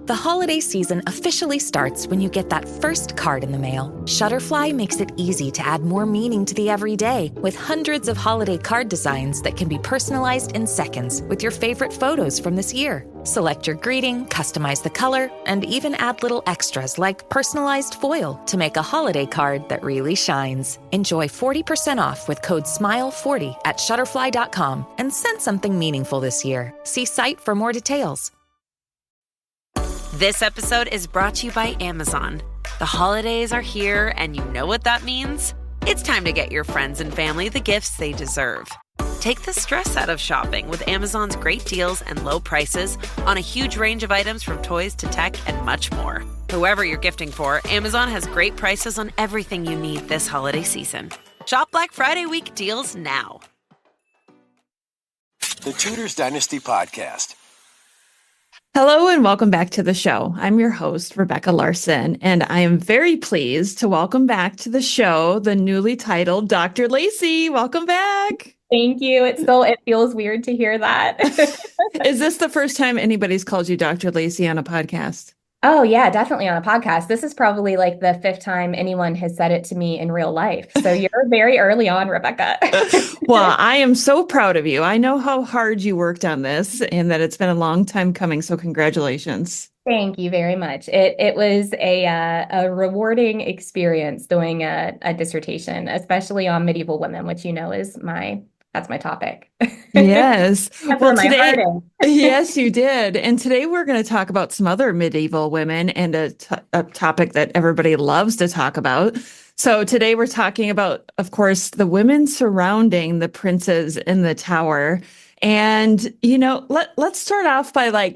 The holiday season officially starts when you get that first card in the mail. Shutterfly makes it easy to add more meaning to the everyday with hundreds of holiday card designs that can be personalized in seconds with your favorite photos from this year. Select your greeting, customize the color, and even add little extras like personalized foil to make a holiday card that really shines. Enjoy 40% off with code SMILE40 at Shutterfly.com and send something meaningful this year. See site for more details. This episode is brought to you by Amazon. The holidays are here, and you know what that means? It's time to get your friends and family the gifts they deserve. Take the stress out of shopping with Amazon's great deals and low prices on a huge range of items from toys to tech and much more. Whoever you're gifting for, Amazon has great prices on everything you need this holiday season. Shop Black Friday week deals now. The Tudors Dynasty Podcast. Hello and welcome back to the show. I'm your host, Rebecca Larson, and I am very pleased to welcome back to the show the newly titled Dr. Lacey. Welcome back. Thank you. It feels weird to hear that. Is this the first time anybody's called you Dr. Lacey on a podcast? Oh, yeah, definitely on a podcast. This is probably like the fifth time anyone has said it to me in real life. So you're very early on, Rebecca. Well, I am so proud of you. I know how hard you worked on this and that it's been a long time coming. So congratulations. Thank you very much. It was a rewarding experience doing a dissertation, especially on medieval women, which you know is that's my topic. Yes. That's well, today, my heart is. Yes, you did. And today we're going to talk about some other medieval women and a topic that everybody loves to talk about. So today we're talking about, of course, the women surrounding the princes in the Tower. And, let's start off by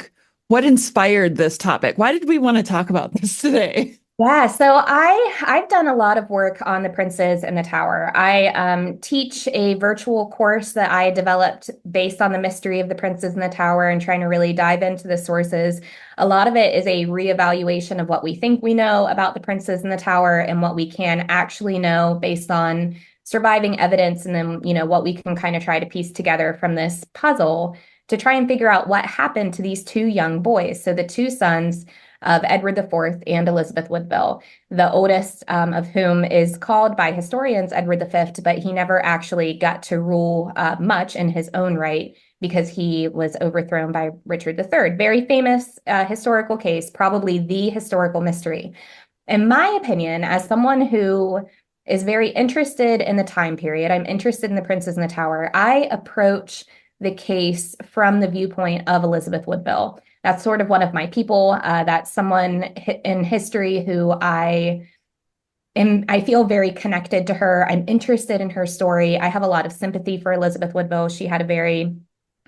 what inspired this topic? Why did we want to talk about this today? Yeah, so I've done a lot of work on the princes in the Tower. I teach a virtual course that I developed based on the mystery of the princes in the Tower and trying to really dive into the sources. A lot of it is a reevaluation of what we think we know about the princes in the Tower and what we can actually know based on surviving evidence, and then, what we can kind of try to piece together from this puzzle to try and figure out what happened to these two young boys. So the two sons of Edward IV and Elizabeth Woodville, the oldest of whom is called by historians Edward V, but he never actually got to rule much in his own right because he was overthrown by Richard III. Very famous historical case, probably the historical mystery. In my opinion, as someone who is very interested in the time period, I'm interested in the princes in the Tower, I approach the case from the viewpoint of Elizabeth Woodville. That's sort of one of my people. That's someone in history who I feel very connected to her. I'm interested in her story. I have a lot of sympathy for Elizabeth Woodville. She had a very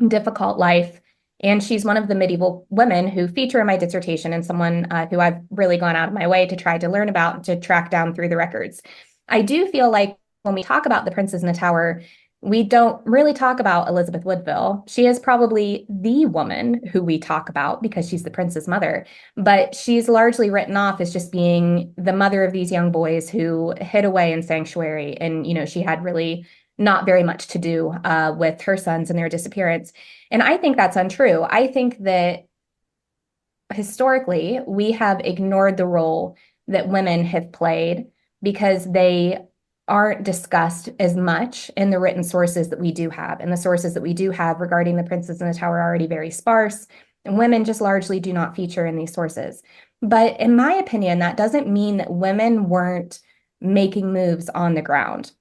difficult life, and she's one of the medieval women who feature in my dissertation and someone who I've really gone out of my way to try to learn about, to track down through the records. I do feel like when we talk about the princes in the Tower, we don't really talk about Elizabeth Woodville. She is probably the woman who we talk about because she's the prince's mother, but she's largely written off as just being the mother of these young boys who hid away in sanctuary. And, she had really not very much to do with her sons and their disappearance. And I think that's untrue. I think that historically, we have ignored the role that women have played because they aren't discussed as much in the written sources that we do have. And the sources that we do have regarding the princes in the Tower are already very sparse, and women just largely do not feature in these sources. But in my opinion, that doesn't mean that women weren't making moves on the ground.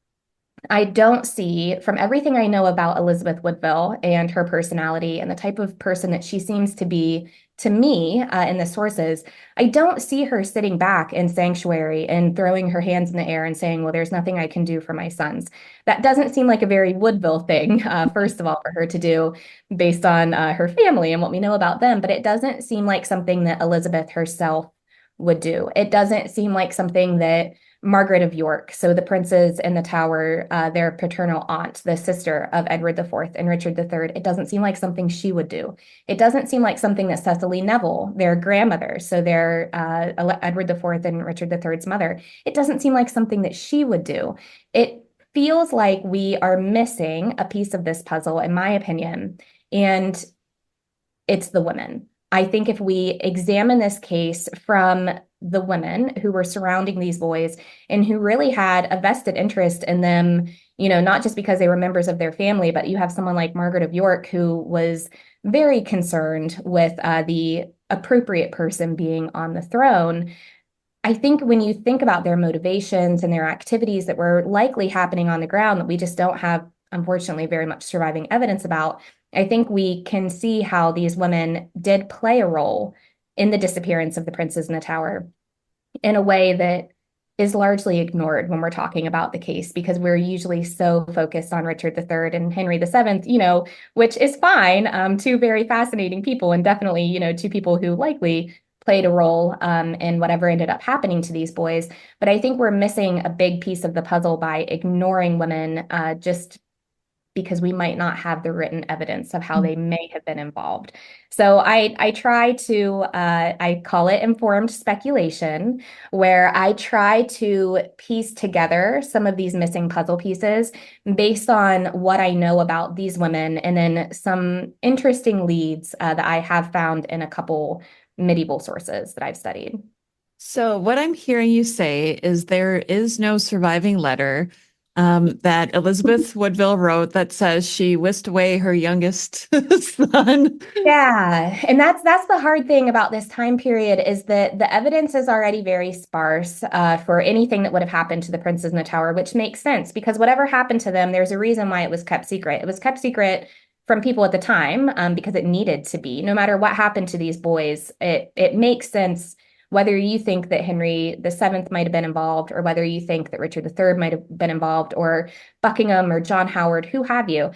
I don't see, from everything I know about Elizabeth Woodville and her personality and the type of person that she seems to be to me in the sources, I don't see her sitting back in sanctuary and throwing her hands in the air and saying, well, there's nothing I can do for my sons. That doesn't seem like a very Woodville thing, first of all, for her to do based on her family and what we know about them. But it doesn't seem like something that Elizabeth herself would do. It doesn't seem like something that Margaret of York, so the princes in the Tower, their paternal aunt, the sister of Edward IV and Richard III, it doesn't seem like something she would do. It doesn't seem like something that Cecily Neville, their grandmother, so their Edward IV and Richard III's mother, it doesn't seem like something that she would do. It feels like we are missing a piece of this puzzle, in my opinion, and it's the women. I think if we examine this case from the women who were surrounding these boys and who really had a vested interest in them, not just because they were members of their family, but you have someone like Margaret of York who was very concerned with the appropriate person being on the throne. I think when you think about their motivations and their activities that were likely happening on the ground that we just don't have, unfortunately, very much surviving evidence about, I think we can see how these women did play a role in the disappearance of the princes in the tower in a way that is largely ignored when we're talking about the case, because we're usually so focused on Richard III and Henry VII, which is fine. Two very fascinating people, and definitely, two people who likely played a role in whatever ended up happening to these boys. But I think we're missing a big piece of the puzzle by ignoring women just because we might not have the written evidence of how they may have been involved. So I try to, I call it informed speculation, where I try to piece together some of these missing puzzle pieces based on what I know about these women, and then some interesting leads that I have found in a couple medieval sources that I've studied. So what I'm hearing you say is there is no surviving letter that Elizabeth Woodville wrote that says she whisked away her youngest son. Yeah, and that's the hard thing about this time period, is that the evidence is already very sparse for anything that would have happened to the princes in the tower, which makes sense because whatever happened to them, there's a reason why it was kept secret. It was kept secret from people at the time because it needed to be. No matter what happened to these boys, it makes sense. Whether you think that Henry VII might have been involved, or whether you think that Richard III might have been involved, or Buckingham or John Howard, who have you,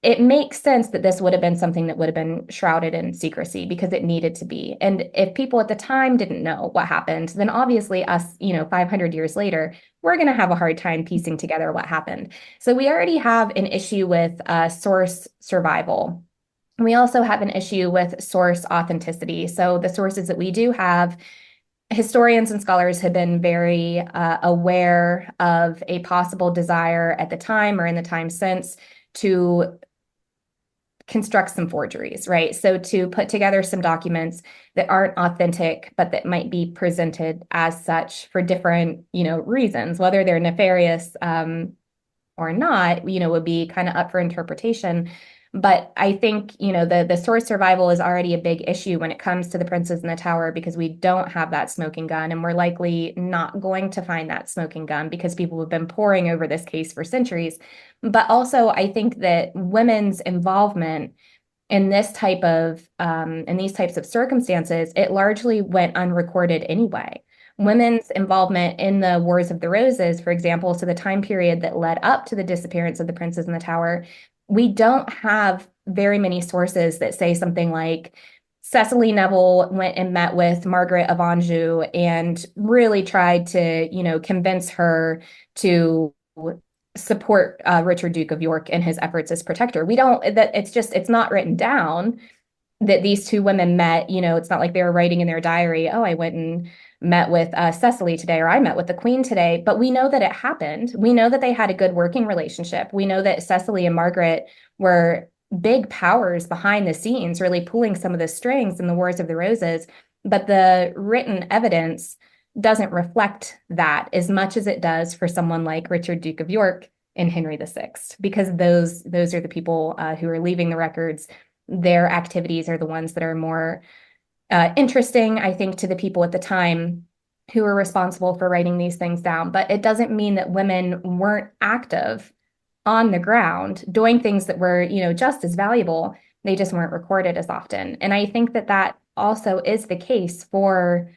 it makes sense that this would have been something that would have been shrouded in secrecy because it needed to be. And if people at the time didn't know what happened, then obviously us, 500 years later, we're going to have a hard time piecing together what happened. So we already have an issue with source survival. We also have an issue with source authenticity. So the sources that we do have, historians and scholars have been very aware of a possible desire at the time or in the time since to construct some forgeries, right? So to put together some documents that aren't authentic, but that might be presented as such for different, reasons, whether they're nefarious or not, would be kind of up for interpretation. But I think, the source survival is already a big issue when it comes to the princes in the tower, because we don't have that smoking gun, and we're likely not going to find that smoking gun because people have been poring over this case for centuries. But also, I think that women's involvement in this type of in these types of circumstances, it largely went unrecorded anyway. Women's involvement in the Wars of the Roses, for example, so the time period that led up to the disappearance of the princes in the tower, we don't have very many sources that say something like Cecily Neville went and met with Margaret of Anjou and really tried to, convince her to support Richard Duke of York in his efforts as protector. It's not written down that these two women met. It's not like they were writing in their diary, oh, I went and met with Cecily today, or I met with the Queen today. But we know that it happened. We know that they had a good working relationship. We know that Cecily and Margaret were big powers behind the scenes, really pulling some of the strings in the Wars of the Roses. But the written evidence doesn't reflect that as much as it does for someone like Richard Duke of York and Henry VI, because those are the people who are leaving the records. Their activities are the ones that are more interesting, I think, to the people at the time who were responsible for writing these things down. But it doesn't mean that women weren't active on the ground doing things that were, just as valuable. They just weren't recorded as often. And I think that also is the case for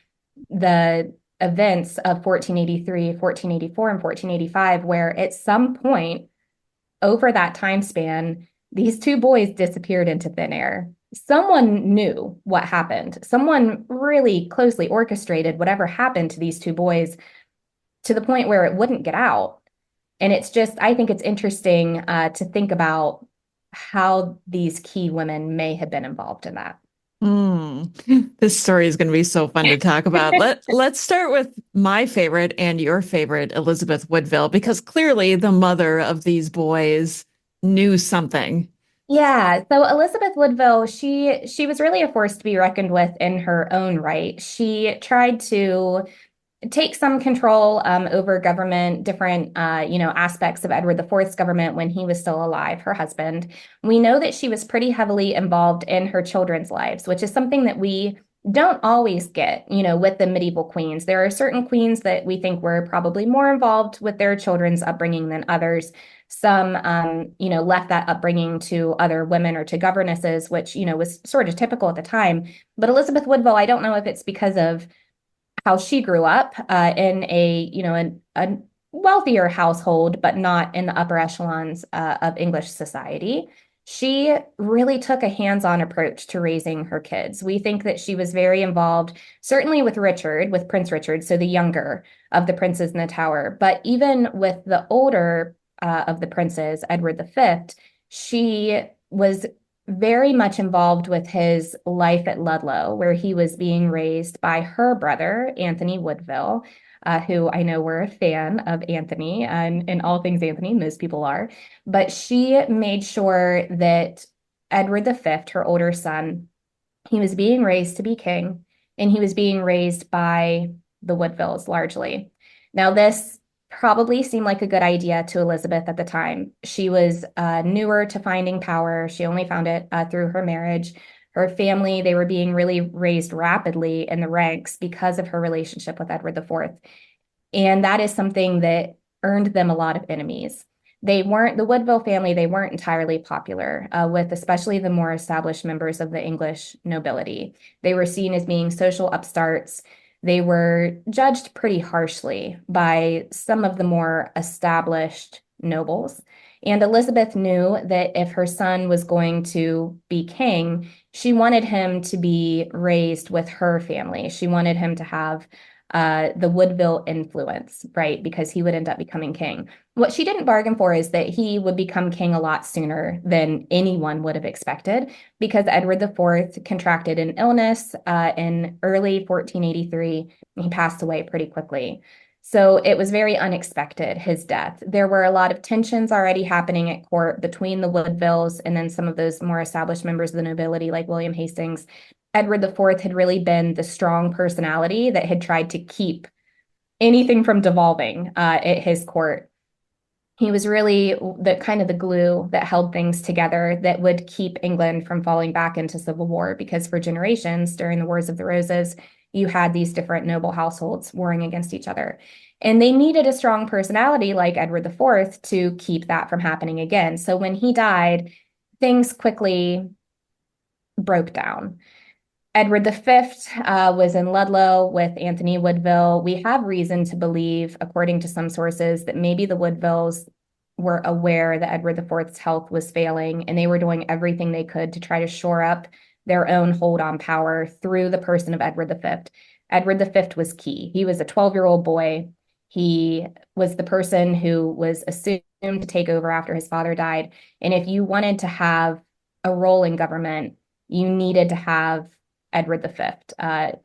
the events of 1483, 1484, and 1485, where at some point over that time span, these two boys disappeared into thin air. Someone knew what happened. Someone really closely orchestrated whatever happened to these two boys to the point where it wouldn't get out. And I think it's interesting to think about how these key women may have been involved in that. This story is going to be so fun to talk about. Let's start with my favorite and your favorite, Elizabeth Woodville, because clearly the mother of these boys knew something Yeah, so Elizabeth Woodville, she was really a force to be reckoned with in her own right. She tried to take some control over government, different aspects of Edward IV's government when he was still alive, her husband. We know that she was pretty heavily involved in her children's lives, which is something that we don't always get, with the medieval queens. There are certain queens that we think were probably more involved with their children's upbringing than others. Some, left that upbringing to other women or to governesses, which, was sort of typical at the time. But Elizabeth Woodville, I don't know if it's because of how she grew up in a wealthier household, but not in the upper echelons of English society. She really took a hands-on approach to raising her kids. We think that she was very involved, certainly with Richard, with Prince Richard, so the younger of the princes in the Tower, but even with the older of the princes, Edward V, she was very much involved with his life at Ludlow, where he was being raised by her brother, Anthony Woodville, who I know we're a fan of Anthony and all things Anthony, most people are. But she made sure that Edward V, her older son, he was being raised to be king, and he was being raised by the Woodvilles largely. Now, this probably seemed like a good idea to Elizabeth at the time. She was newer to finding power. She only found it through her marriage. Her family, they were being really raised rapidly in the ranks because of her relationship with Edward IV. And that is something that earned them a lot of enemies. The Woodville family, they weren't entirely popular with especially the more established members of the English nobility. They were seen as being social upstarts. They were judged pretty harshly by some of the more established nobles. And Elizabeth knew that if her son was going to be king, she wanted him to be raised with her family. She wanted him to have the Woodville influence, right? Because he would end up becoming king. What she didn't bargain for is that he would become king a lot sooner than anyone would have expected, because Edward IV contracted an illness in early 1483, and he passed away pretty quickly. So it was very unexpected, his death. There were a lot of tensions already happening at court between the Woodvilles and then some of those more established members of the nobility, like William Hastings. Edward IV had really been the strong personality that had tried to keep anything from devolving at his court. He was really the kind of the glue that held things together that would keep England from falling back into civil war, because for generations during the Wars of the Roses, you had these different noble households warring against each other. And they needed a strong personality like Edward IV to keep that from happening again. So when he died, things quickly broke down. Edward V was in Ludlow with Anthony Woodville. We have reason to believe, according to some sources, that maybe the Woodvilles were aware that Edward IV's health was failing, and they were doing everything they could to try to shore up their own hold on power through the person of Edward V. Edward V was key. He was a 12-year-old boy. He was the person who was assumed to take over after his father died. And if you wanted to have a role in government, you needed to have Edward V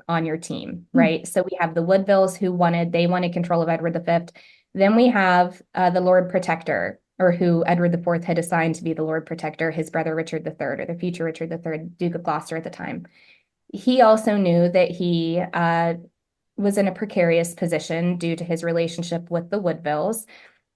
on your team, right? So we have the Woodvilles who wanted control of Edward V. Then we have the Lord Protector, or who Edward IV had assigned to be the Lord Protector, his brother Richard III, or the future Richard III, Duke of Gloucester at the time. He also knew that he was in a precarious position due to his relationship with the Woodvilles.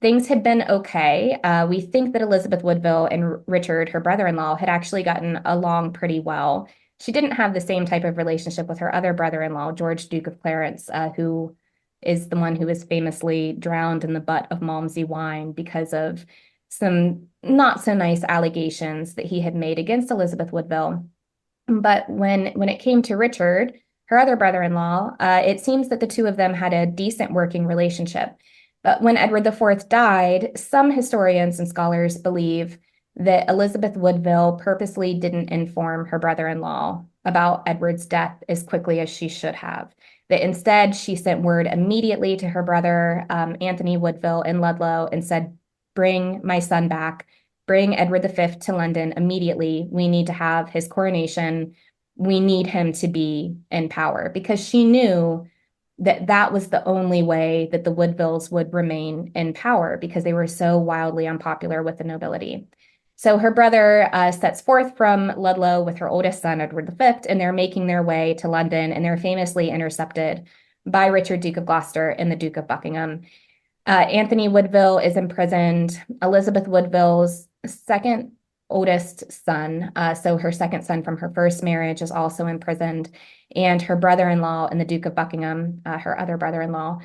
Things had been okay. We think that Elizabeth Woodville and Richard, her brother-in-law, had actually gotten along pretty well. She didn't have the same type of relationship with her other brother-in-law, George, Duke of Clarence, who is the one who was famously drowned in the butt of Malmsey wine because of some not so nice allegations that he had made against Elizabeth Woodville. But when it came to Richard, her other brother-in-law, it seems that the two of them had a decent working relationship. But when Edward IV died, some historians and scholars believe that Elizabeth Woodville purposely didn't inform her brother-in-law about Edward's death as quickly as she should have. That instead, she sent word immediately to her brother, Anthony Woodville in Ludlow, and said, "Bring my son back. Bring Edward V to London immediately. We need to have his coronation. We need him to be in power," because she knew that that was the only way that the Woodvilles would remain in power, because they were so wildly unpopular with the nobility. So her brother sets forth from Ludlow with her oldest son, Edward V, and they're making their way to London, and they're famously intercepted by Richard, Duke of Gloucester, and the Duke of Buckingham. Anthony Woodville is imprisoned. Elizabeth Woodville's second oldest son, so her second son from her first marriage, is also imprisoned. And her brother-in-law and the Duke of Buckingham, her other brother-in-law,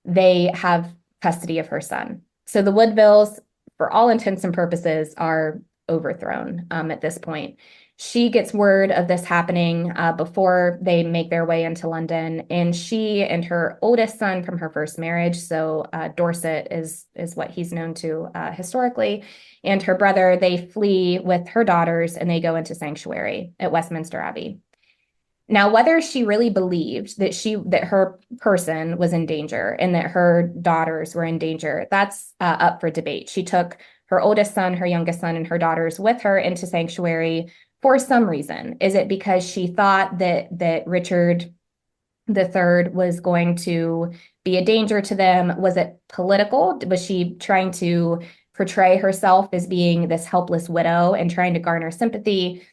they have custody of her son. So the Woodvilles, for all intents and purposes, are overthrown at this point. She gets word of this happening before they make their way into London, and she and her oldest son from her first marriage, so Dorset is what he's known to historically, and her brother, they flee with her daughters and they go into sanctuary at Westminster Abbey. Now, whether she really believed that her person was in danger and that her daughters were in danger, that's up for debate. She took her oldest son, her youngest son, and her daughters with her into sanctuary for some reason. Is it because she thought that Richard III was going to be a danger to them? Was it political? Was she trying to portray herself as being this helpless widow and trying to garner sympathy?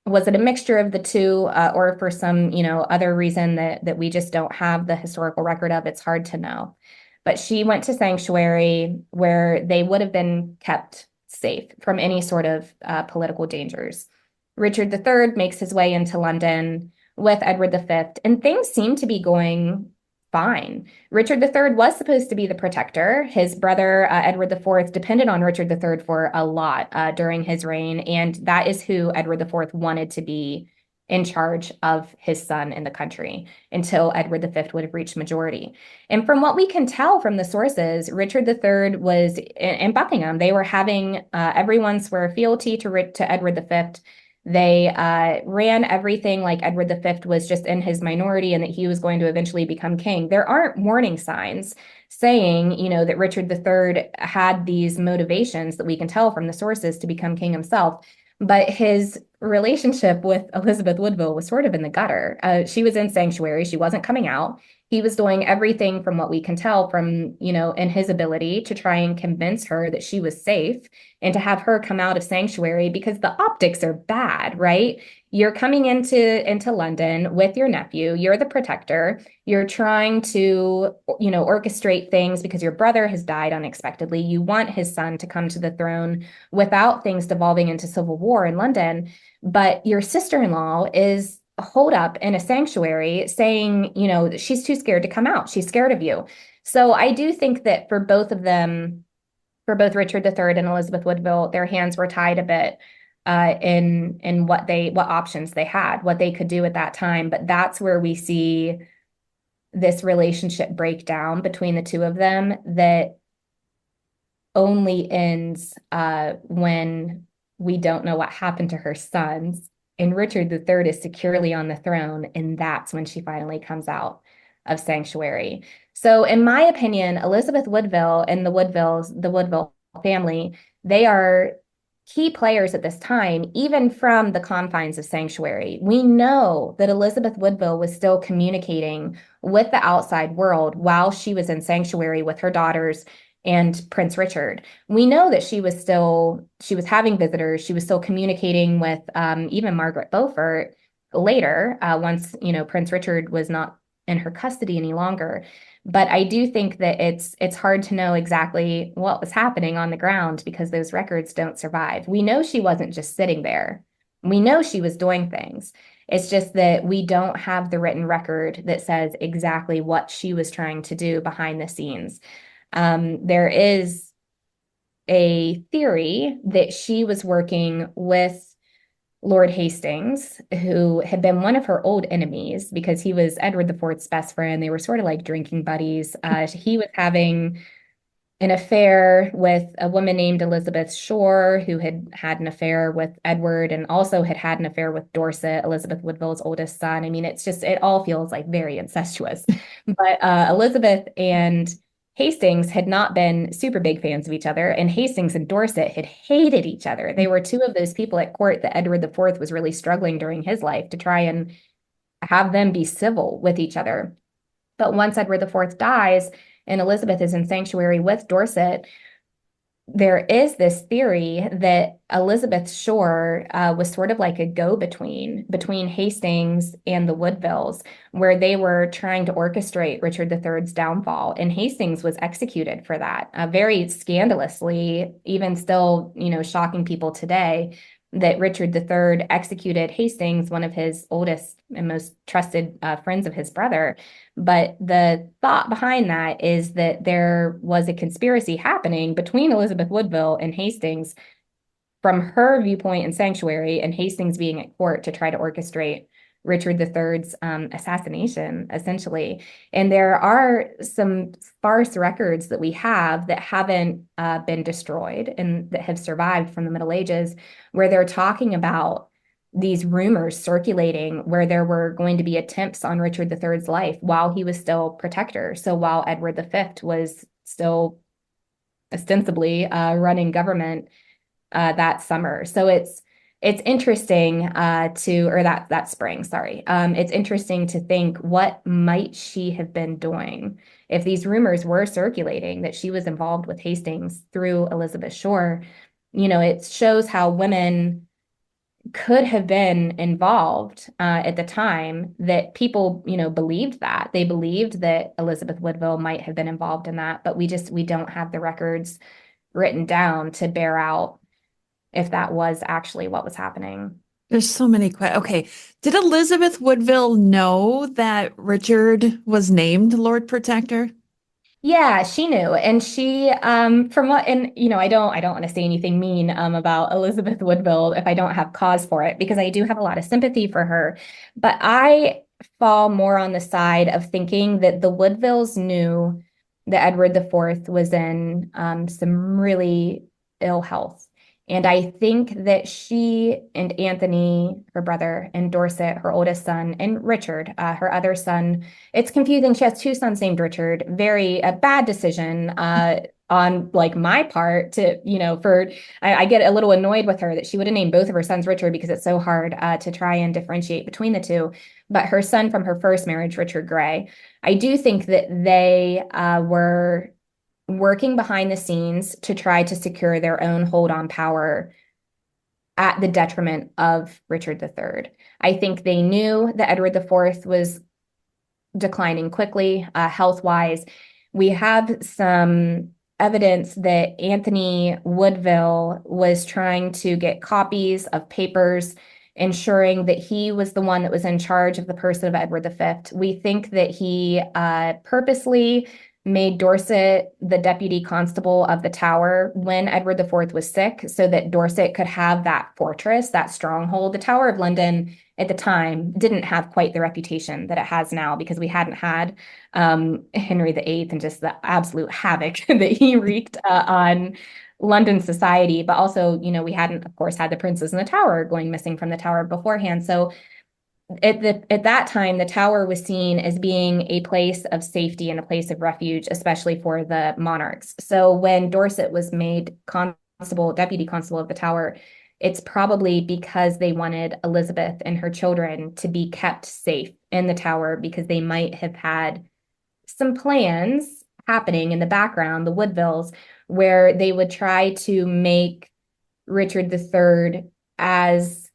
Was it a mixture of the two, or for some, other reason that we just don't have the historical record of? It's hard to know. But she went to sanctuary where they would have been kept safe from any sort of political dangers. Richard III makes his way into London with Edward V, and things seem to be going fine. Richard III was supposed to be the protector. His brother, Edward IV, depended on Richard III for a lot during his reign, and that is who Edward IV wanted to be in charge of his son in the country until Edward V would have reached majority. And from what we can tell from the sources, Richard III was in Buckingham. They were having everyone swear fealty to Edward V. They ran everything like Edward V was just in his minority and that he was going to eventually become king. There aren't warning signs saying, that Richard III had these motivations that we can tell from the sources to become king himself. But his relationship with Elizabeth Woodville was sort of in the gutter. She was in sanctuary. She wasn't coming out. He was doing everything from what we can tell from, in his ability to try and convince her that she was safe and to have her come out of sanctuary, because the optics are bad, right? You're coming into London with your nephew. You're the protector. You're trying to, orchestrate things because your brother has died unexpectedly. You want his son to come to the throne without things devolving into civil war in London. But your sister-in-law is holed up in a sanctuary saying, she's too scared to come out. She's scared of you. So I do think that for both of them, for both Richard III and Elizabeth Woodville, their hands were tied a bit in what options they had, what they could do at that time. But that's where we see this relationship break down between the two of them that only ends when we don't know what happened to her sons. And Richard III is securely on the throne, and that's when she finally comes out of sanctuary. So in my opinion, Elizabeth Woodville and the Woodville family, they are key players at this time, even from the confines of sanctuary. We know that Elizabeth Woodville was still communicating with the outside world while she was in sanctuary with her daughters and Prince Richard. We know that she was having visitors. She was still communicating with even Margaret Beaufort later, once, Prince Richard was not in her custody any longer. But I do think that it's hard to know exactly what was happening on the ground because those records don't survive. We know she wasn't just sitting there. We know she was doing things. It's just that we don't have the written record that says exactly what she was trying to do behind the scenes. There is a theory that she was working with Lord Hastings, who had been one of her old enemies because he was Edward IV's best friend. They were sort of like drinking buddies. He was having an affair with a woman named Elizabeth Shore, who had an affair with Edward and also had an affair with Dorset, Elizabeth Woodville's oldest son. I mean, it all feels like very incestuous. But Elizabeth and Hastings had not been super big fans of each other, and Hastings and Dorset had hated each other. They were two of those people at court that Edward IV was really struggling during his life to try and have them be civil with each other. But once Edward IV dies and Elizabeth is in sanctuary with Dorset, there is this theory that Elizabeth Shore was sort of like a between Hastings and the Woodvilles, where they were trying to orchestrate Richard III's downfall, and Hastings was executed for that, very scandalously, even still, shocking people today, that Richard III executed Hastings, one of his oldest and most trusted friends of his brother. But the thought behind that is that there was a conspiracy happening between Elizabeth Woodville and Hastings from her viewpoint and sanctuary, and Hastings being at court to try to orchestrate Richard III's assassination, essentially. And there are some sparse records that we have that haven't been destroyed and that have survived from the Middle Ages, where they're talking about these rumors circulating where there were going to be attempts on Richard III's life while he was still protector. So while Edward V was still ostensibly running government that summer. So it's interesting or that spring, sorry. It's interesting to think, what might she have been doing if these rumors were circulating that she was involved with Hastings through Elizabeth Shore. It shows how women could have been involved at the time, that people, believed that. They believed that Elizabeth Woodville might have been involved in that, but we don't have the records written down to bear out if that was actually what was happening. There's so many questions. Okay. Did Elizabeth Woodville know that Richard was named Lord Protector? Yeah, she knew. And she, from what, and I don't want to say anything mean about Elizabeth Woodville if I don't have cause for it, because I do have a lot of sympathy for her. But I fall more on the side of thinking that the Woodvilles knew that Edward IV was in some really ill health. And I think that she and Anthony, her brother, and Dorset, her oldest son, and Richard, her other son, it's confusing. She has two sons named Richard. Very a bad decision on like my part to, I get a little annoyed with her that she would have named both of her sons Richard, because it's so hard to try and differentiate between the two. But her son from her first marriage, Richard Grey, I do think that they were working behind the scenes to try to secure their own hold on power at the detriment of Richard III. I think they knew that Edward IV was declining quickly, health-wise. We have some evidence that Anthony Woodville was trying to get copies of papers ensuring that he was the one that was in charge of the person of Edward V. We think that he purposely made Dorset the deputy constable of the Tower when Edward IV was sick, so that Dorset could have that fortress, that stronghold. The Tower of London at the time didn't have quite the reputation that it has now, because we hadn't had Henry VIII and just the absolute havoc that he wreaked on London society. But also, we hadn't, of course, had the princes in the Tower going missing from the Tower beforehand. So at that time, the Tower was seen as being a place of safety and a place of refuge, especially for the monarchs. So when Dorset was made deputy constable of the Tower, it's probably because they wanted Elizabeth and her children to be kept safe in the Tower, because they might have had some plans happening in the background, the Woodvilles, where they would try to make Richard III as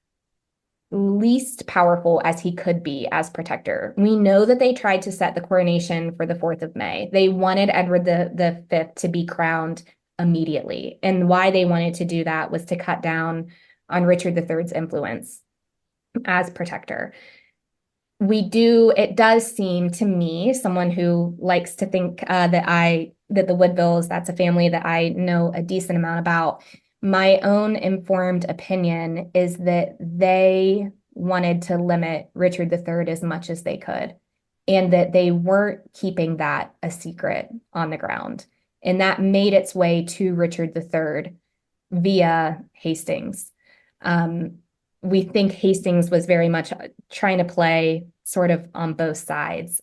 least powerful as he could be as protector. We know that they tried to set the coronation for the 4th of May. They wanted Edward V to be crowned immediately. And why they wanted to do that was to cut down on Richard III's influence as protector. It does seem to me, someone who likes to think that the Woodvilles, that's a family that I know a decent amount about. My own informed opinion is that they wanted to limit Richard III as much as they could, and that they weren't keeping that a secret on the ground. And that made its way to Richard III via Hastings. We think Hastings was very much trying to play sort of on both sides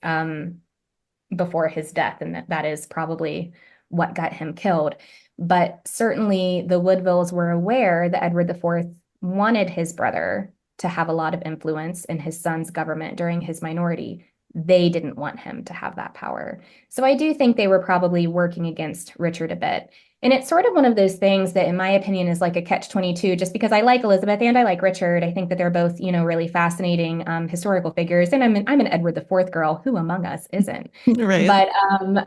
before his death, and that is probably what got him killed. But certainly the Woodvilles were aware that Edward IV wanted his brother to have a lot of influence in his son's government during his minority. They didn't want him to have that power. So I do think they were probably working against Richard a bit. And it's sort of one of those things that, in my opinion, is like a catch-22, just because I like Elizabeth and I like Richard. I think that they're both, really fascinating historical figures. And I'm an Edward IV girl. Who among us isn't? Right. But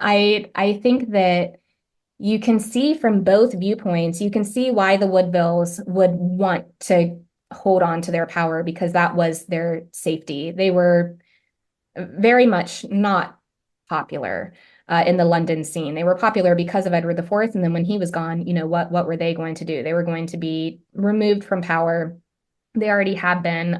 I think that you can see from both viewpoints, you can see why the Woodvilles would want to hold on to their power because that was their safety. They were very much not popular in the London scene. They were popular because of Edward IV, and then when he was gone, what were they going to do? They were going to be removed from power. They already had been.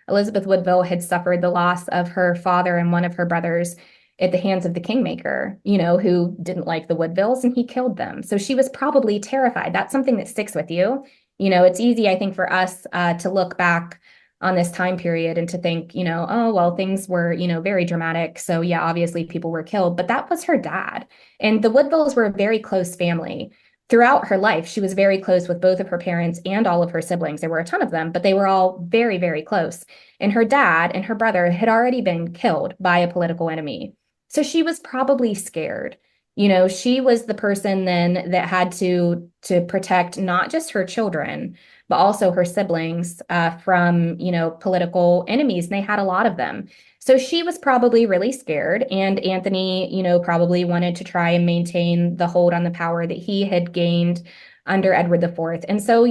Elizabeth Woodville had suffered the loss of her father and one of her brothers at the hands of the Kingmaker, who didn't like the Woodvilles, and he killed them. So she was probably terrified. That's something that sticks with you. It's easy, I think, for us to look back on this time period and to think, oh, well, things were, very dramatic. So yeah, obviously people were killed, but that was her dad. And the Woodvilles were a very close family. Throughout her life, she was very close with both of her parents and all of her siblings. There were a ton of them, but they were all very, very close. And her dad and her brother had already been killed by a political enemy. So she was probably scared. She was the person then that had to protect not just her children, but also her siblings from, political enemies. And they had a lot of them. So she was probably really scared. And Anthony, probably wanted to try and maintain the hold on the power that he had gained under Edward IV. And so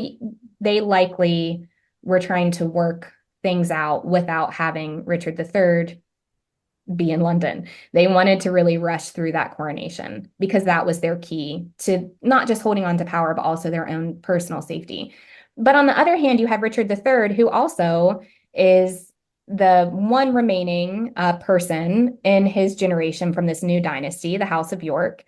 they likely were trying to work things out without having Richard III be in London. They wanted to really rush through that coronation because that was their key to not just holding on to power, but also their own personal safety. But on the other hand, you have Richard III, who also is the one remaining person in his generation from this new dynasty, the House of York,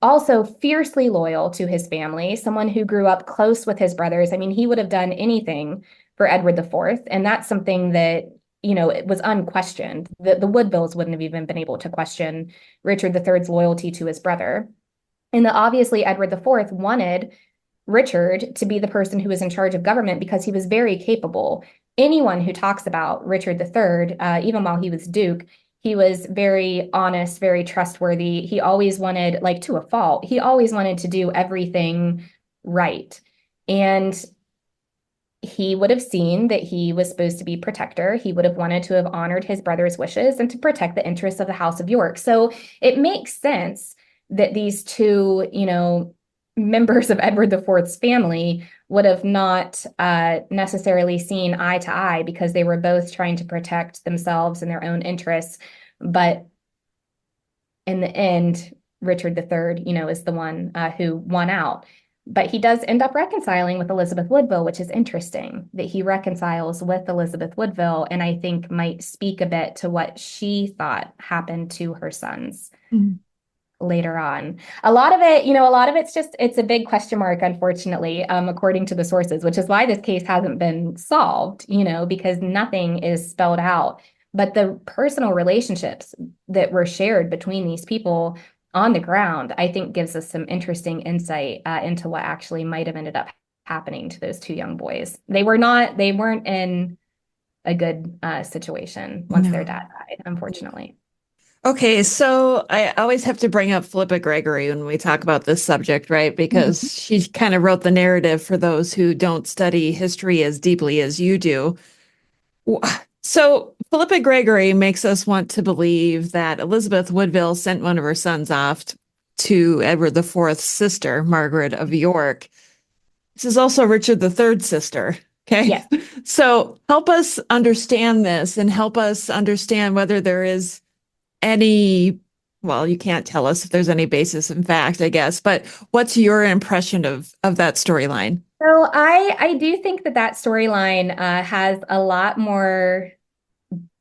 also fiercely loyal to his family, someone who grew up close with his brothers. I mean, he would have done anything for Edward IV, and that's something that it was unquestioned. The Woodvilles wouldn't have even been able to question Richard III's loyalty to his brother. And obviously Edward IV wanted Richard to be the person who was in charge of government because he was very capable. Anyone who talks about Richard III, even while he was Duke, he was very honest, very trustworthy. He always wanted, like to a fault, he always wanted to do everything right. And he would have seen that he was supposed to be protector. He would have wanted to have honored his brother's wishes and to protect the interests of the House of York. So it makes sense that these two, members of Edward IV's family would have not necessarily seen eye to eye because they were both trying to protect themselves and their own interests. But in the end, Richard III, is the one who won out. But he does end up reconciling with Elizabeth Woodville, which is interesting that he reconciles with Elizabeth Woodville, and I think might speak a bit to what she thought happened to her sons later on. A lot of it's just, it's a big question mark, unfortunately, according to the sources, which is why this case hasn't been solved, because nothing is spelled out. But the personal relationships that were shared between these people on the ground, I think gives us some interesting insight into what actually might have ended up happening to those two young boys. They weren't in a good situation once their dad died, unfortunately. Okay, so I always have to bring up Philippa Gregory when we talk about this subject, right? Because she kind of wrote the narrative for those who don't study history as deeply as you do. So Philippa Gregory makes us want to believe that Elizabeth Woodville sent one of her sons off to Edward IV's sister, Margaret of York. This is also Richard III's sister. Okay. Yes. So help us understand this and help us understand whether there is any, well, you can't tell us if there's any basis in fact, I guess, but what's your impression of that storyline? So I do think that storyline has a lot more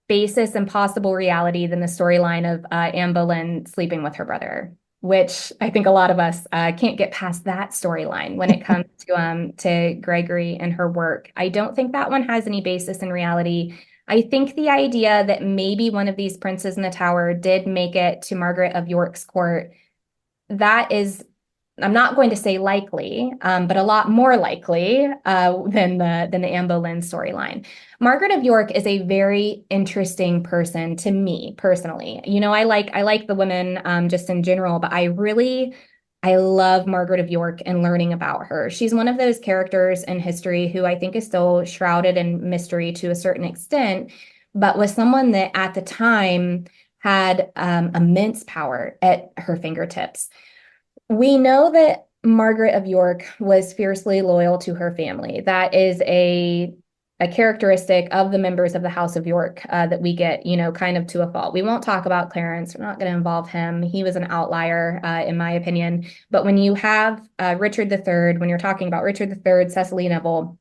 basis and possible reality than the storyline of Anne Boleyn sleeping with her brother, which I think a lot of us can't get past that storyline when it comes to Gregory and her work. I don't think that one has any basis in reality. I think the idea that maybe one of these princes in the Tower did make it to Margaret of York's court, that is, I'm not going to say likely, but a lot more likely than the Anne Boleyn storyline. Margaret of York is a very interesting person to me personally. I like the women just in general, but I really I love Margaret of York and learning about her. She's one of those characters in history who I think is still shrouded in mystery to a certain extent, but was someone that at the time had immense power at her fingertips. We know that Margaret of York was fiercely loyal to her family. That is a characteristic of the members of the House of York that we get, kind of to a fault. We won't talk about Clarence. We're not going to involve him. He was an outlier, in my opinion. But when you have Richard III, when you're talking about Richard III, Cecily Neville,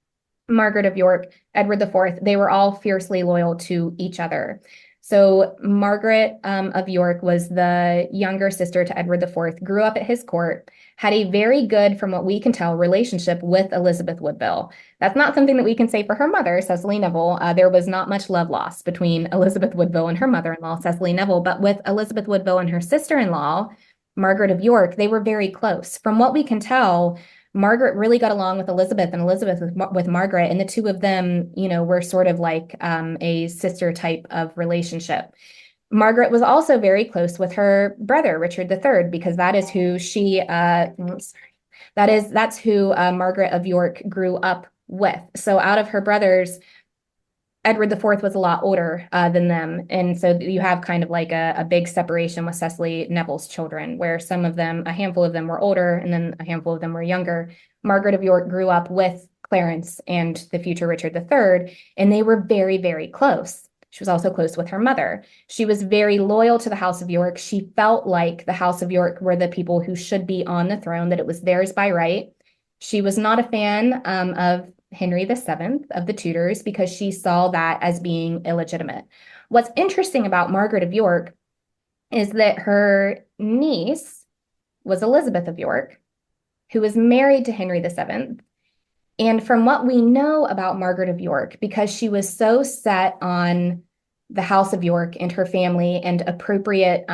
Margaret of York, Edward IV, they were all fiercely loyal to each other. So Margaret of York was the younger sister to Edward IV, grew up at his court, had a very good, from what we can tell, relationship with Elizabeth Woodville. That's not something that we can say for her mother, Cecily Neville. There was not much love lost between Elizabeth Woodville and her mother-in-law, Cecily Neville, but with Elizabeth Woodville and her sister-in-law, Margaret of York, they were very close. From what we can tell, Margaret really got along with Elizabeth and Elizabeth with Margaret, and the two of them, were sort of like a sister type of relationship. Margaret was also very close with her brother, Richard III, because that is who that's who Margaret of York grew up with. So out of her brothers, Edward IV was a lot older than them. And so you have kind of like a big separation with Cecily Neville's children, where a handful of them were older and then a handful of them were younger. Margaret of York grew up with Clarence and the future Richard III, and they were very, very close. She was also close with her mother. She was very loyal to the House of York. She felt like the House of York were the people who should be on the throne, that it was theirs by right. She was not a fan of Henry VII of the Tudors because she saw that as being illegitimate. What's interesting about Margaret of York is that her niece was Elizabeth of York, who was married to Henry VII. And from what we know about Margaret of York, because she was so set on the House of York and her family and appropriate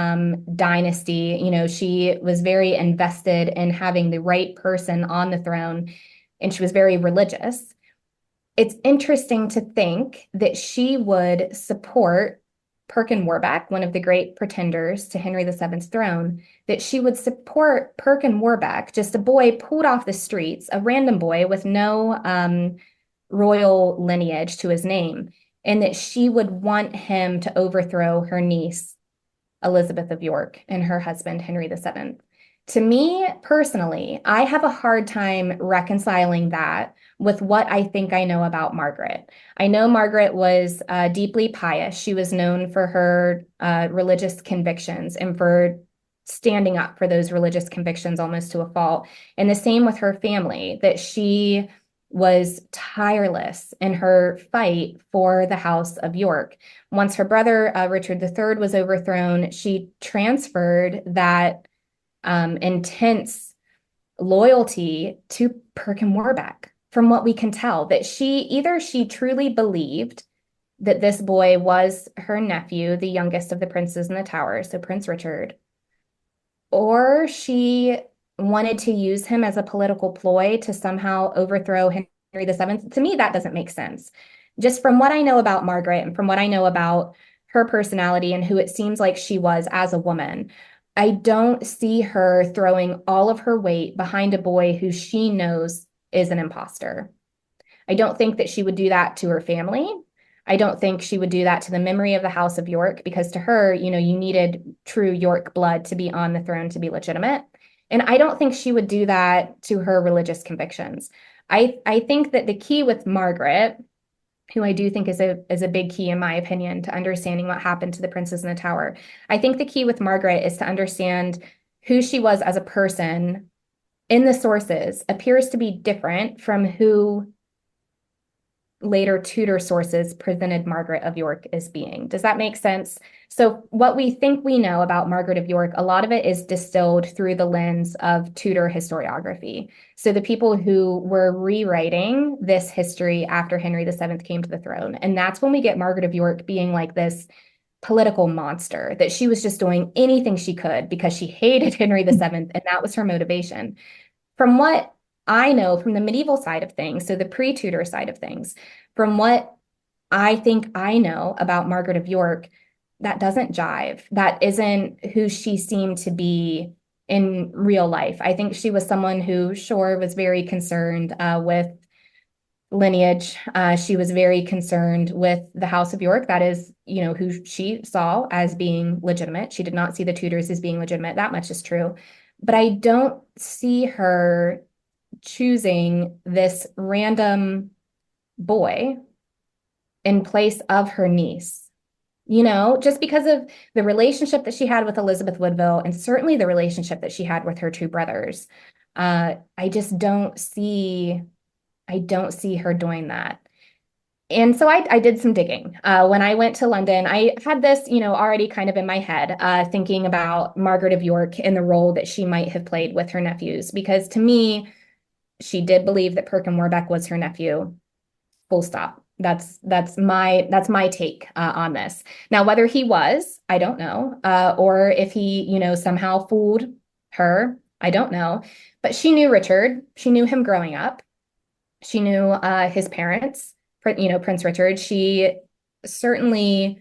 dynasty, she was very invested in having the right person on the throne, and she was very religious. It's interesting to think that she would support Perkin Warbeck, one of the great pretenders to Henry VII's throne, that she would support Perkin Warbeck, just a boy pulled off the streets, a random boy with no royal lineage to his name, and that she would want him to overthrow her niece, Elizabeth of York, and her husband, Henry VII. To me, personally, I have a hard time reconciling that with what I think I know about Margaret. I know Margaret was deeply pious. She was known for her religious convictions and for standing up for those religious convictions almost to a fault. And the same with her family, that she was tireless in her fight for the House of York. Once her brother, Richard III, was overthrown, she transferred that intense loyalty to Perkin Warbeck, from what we can tell, that she truly believed that this boy was her nephew, the youngest of the princes in the tower, so Prince Richard, or she wanted to use him as a political ploy to somehow overthrow Henry VII. To me, that doesn't make sense. Just from what I know about Margaret and from what I know about her personality and who it seems like she was as a woman, I don't see her throwing all of her weight behind a boy who she knows is an imposter. I don't think that she would do that to her family. I don't think she would do that to the memory of the House of York, because to her, you needed true York blood to be on the throne to be legitimate. And I don't think she would do that to her religious convictions. I think that the key with Margaret, who I do think is a big key, in my opinion, to understanding what happened to the princes in the tower. I think the key with Margaret is to understand who she was as a person in the sources appears to be different from who later Tudor sources presented Margaret of York as being. Does that make sense? So what we think we know about Margaret of York, a lot of it is distilled through the lens of Tudor historiography. So the people who were rewriting this history after Henry VII came to the throne. And that's when we get Margaret of York being like this political monster, that she was just doing anything she could because she hated Henry VII, and that was her motivation. From what I know from the medieval side of things, so the pre-Tudor side of things, from what I think I know about Margaret of York, that doesn't jive. That isn't who she seemed to be in real life. I think she was someone who, sure, was very concerned with lineage. She was very concerned with the House of York. That is, who she saw as being legitimate. She did not see the Tudors as being legitimate. That much is true. But I don't see her choosing this random boy in place of her niece. Just because of the relationship that she had with Elizabeth Woodville, and certainly the relationship that she had with her two brothers. I just don't see her doing that. And so I did some digging. When I went to London, I had this, already kind of in my head, thinking about Margaret of York and the role that she might have played with her nephews, because to me, she did believe that Perkin Warbeck was her nephew. Full stop. That's my take on this. Now, whether he was, I don't know, or if he, somehow fooled her, I don't know. But she knew Richard. She knew him growing up. She knew his parents, Prince Richard. She certainly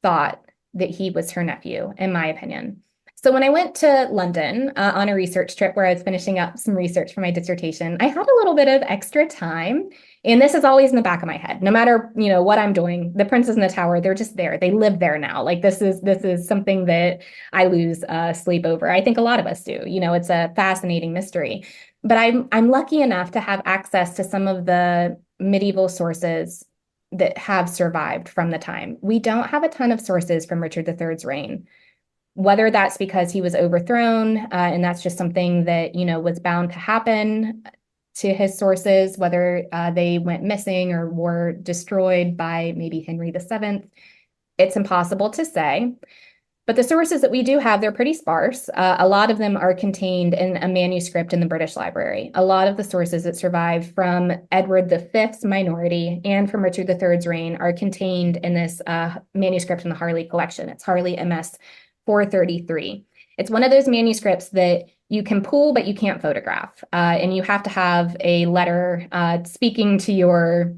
thought that he was her nephew, in my opinion. So when I went to London on a research trip where I was finishing up some research for my dissertation, I had a little bit of extra time. And this is always in the back of my head. No matter, what I'm doing, the Princes in the Tower, they're just there. They live there now. Like this is something that I lose sleep over. I think a lot of us do. It's a fascinating mystery. But I'm lucky enough to have access to some of the medieval sources that have survived from the time. We don't have a ton of sources from Richard III's reign. Whether that's because he was overthrown, and that's just something that, was bound to happen to his sources, whether they went missing or were destroyed by maybe Henry VII, it's impossible to say. But the sources that we do have, they're pretty sparse. A lot of them are contained in a manuscript in the British Library. A lot of the sources that survive from Edward V's minority and from Richard III's reign are contained in this manuscript in the Harley collection. It's Harley MS 433. It's one of those manuscripts that you can pull, but you can't photograph. And you have to have a letter speaking to your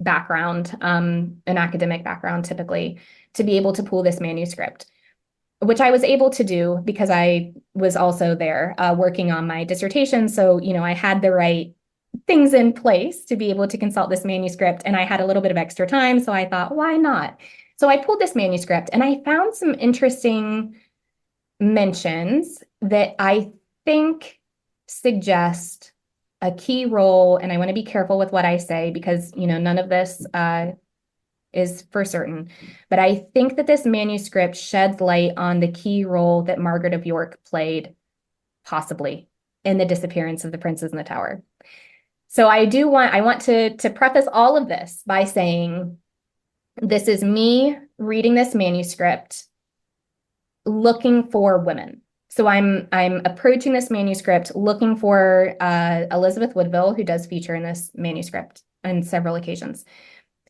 background, an academic background typically, to be able to pull this manuscript, which I was able to do because I was also there working on my dissertation. So, I had the right things in place to be able to consult this manuscript, and I had a little bit of extra time. So I thought, why not? So I pulled this manuscript and I found some interesting mentions that I think suggest a key role. And I want to be careful with what I say because, none of this is for certain. But I think that this manuscript sheds light on the key role that Margaret of York played, possibly, in the disappearance of the Princes in the Tower. So I want to preface all of this by saying, this is me reading this manuscript, looking for women. So I'm approaching this manuscript looking for Elizabeth Woodville, who does feature in this manuscript on several occasions,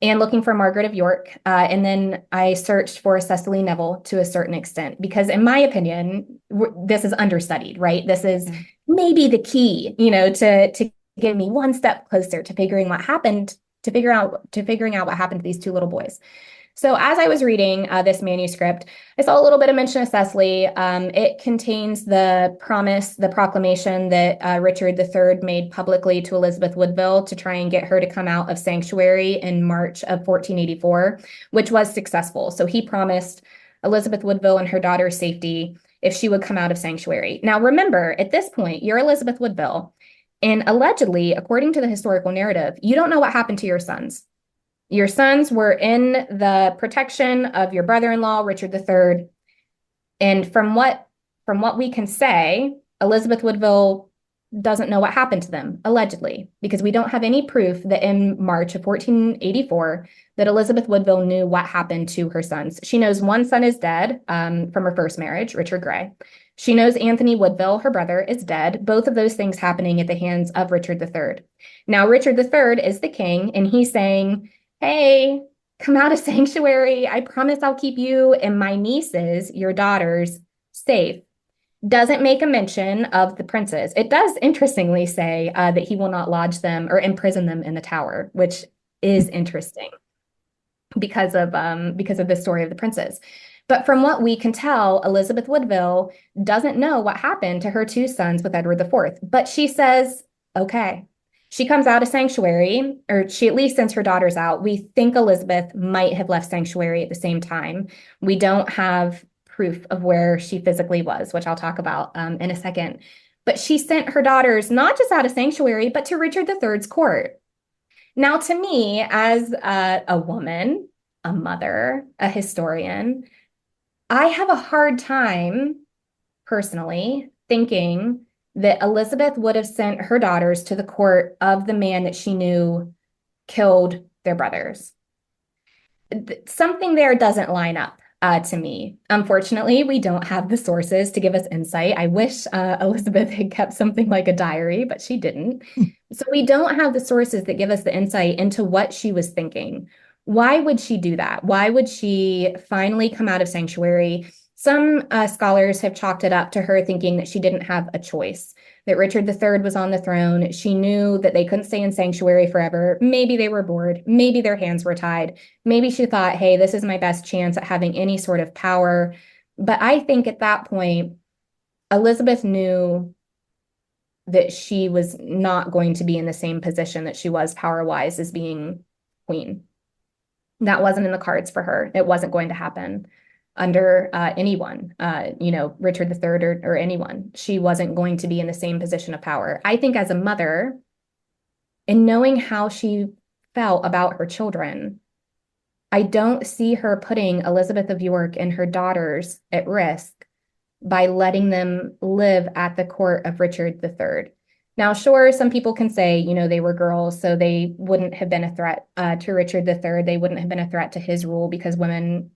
and looking for Margaret of York. And then I searched for Cecily Neville to a certain extent, because in my opinion, this is understudied, right? This is maybe the key, to get me one step closer to figuring what happened, to figuring out what happened to these two little boys. So as I was reading this manuscript, I saw a little bit of mention of Cecily. It contains the proclamation that Richard III made publicly to Elizabeth Woodville to try and get her to come out of sanctuary in March of 1484, which was successful. So he promised Elizabeth Woodville and her daughter's safety if she would come out of sanctuary. Now, remember, at this point, you're Elizabeth Woodville, and allegedly, according to the historical narrative, you don't know what happened to your sons. Your sons were in the protection of your brother-in-law, Richard III. And from what we can say, Elizabeth Woodville doesn't know what happened to them, allegedly, because we don't have any proof that in March of 1484 that Elizabeth Woodville knew what happened to her sons. She knows one son is dead from her first marriage, Richard Grey. She knows Anthony Woodville, her brother, is dead. Both of those things happening at the hands of Richard III. Now, Richard III is the king, and he's saying, hey, come out of sanctuary. I promise I'll keep you and my nieces, your daughters, safe. Doesn't make a mention of the princes. It does interestingly say that he will not lodge them or imprison them in the tower, which is interesting because of the story of the princes. But from what we can tell, Elizabeth Woodville doesn't know what happened to her two sons with Edward IV. But she says, okay. She comes out of sanctuary, or she at least sends her daughters out. We think Elizabeth might have left sanctuary at the same time. We don't have proof of where she physically was, which I'll talk about in a second. But she sent her daughters not just out of sanctuary, but to Richard III's court. Now, to me, as a woman, a mother, a historian, I have a hard time personally thinking that Elizabeth would have sent her daughters to the court of the man that she knew killed their brothers. Something there doesn't line up to me. Unfortunately, we don't have the sources to give us insight. I wish Elizabeth had kept something like a diary, but she didn't. So we don't have the sources that give us the insight into what she was thinking. Why would she do that? Why would she finally come out of sanctuary? Some scholars have chalked it up to her thinking that she didn't have a choice, that Richard III was on the throne. She knew that they couldn't stay in sanctuary forever. Maybe they were bored. Maybe their hands were tied. Maybe she thought, hey, this is my best chance at having any sort of power. But I think at that point, Elizabeth knew that she was not going to be in the same position that she was power-wise as being queen. That wasn't in the cards for her. It wasn't going to happen under anyone, Richard III or anyone. She wasn't going to be in the same position of power. I think as a mother, in knowing how she felt about her children, I don't see her putting Elizabeth of York and her daughters at risk by letting them live at the court of Richard III. Now, sure, some people can say, they were girls, so they wouldn't have been a threat to Richard III. They wouldn't have been a threat to his rule because women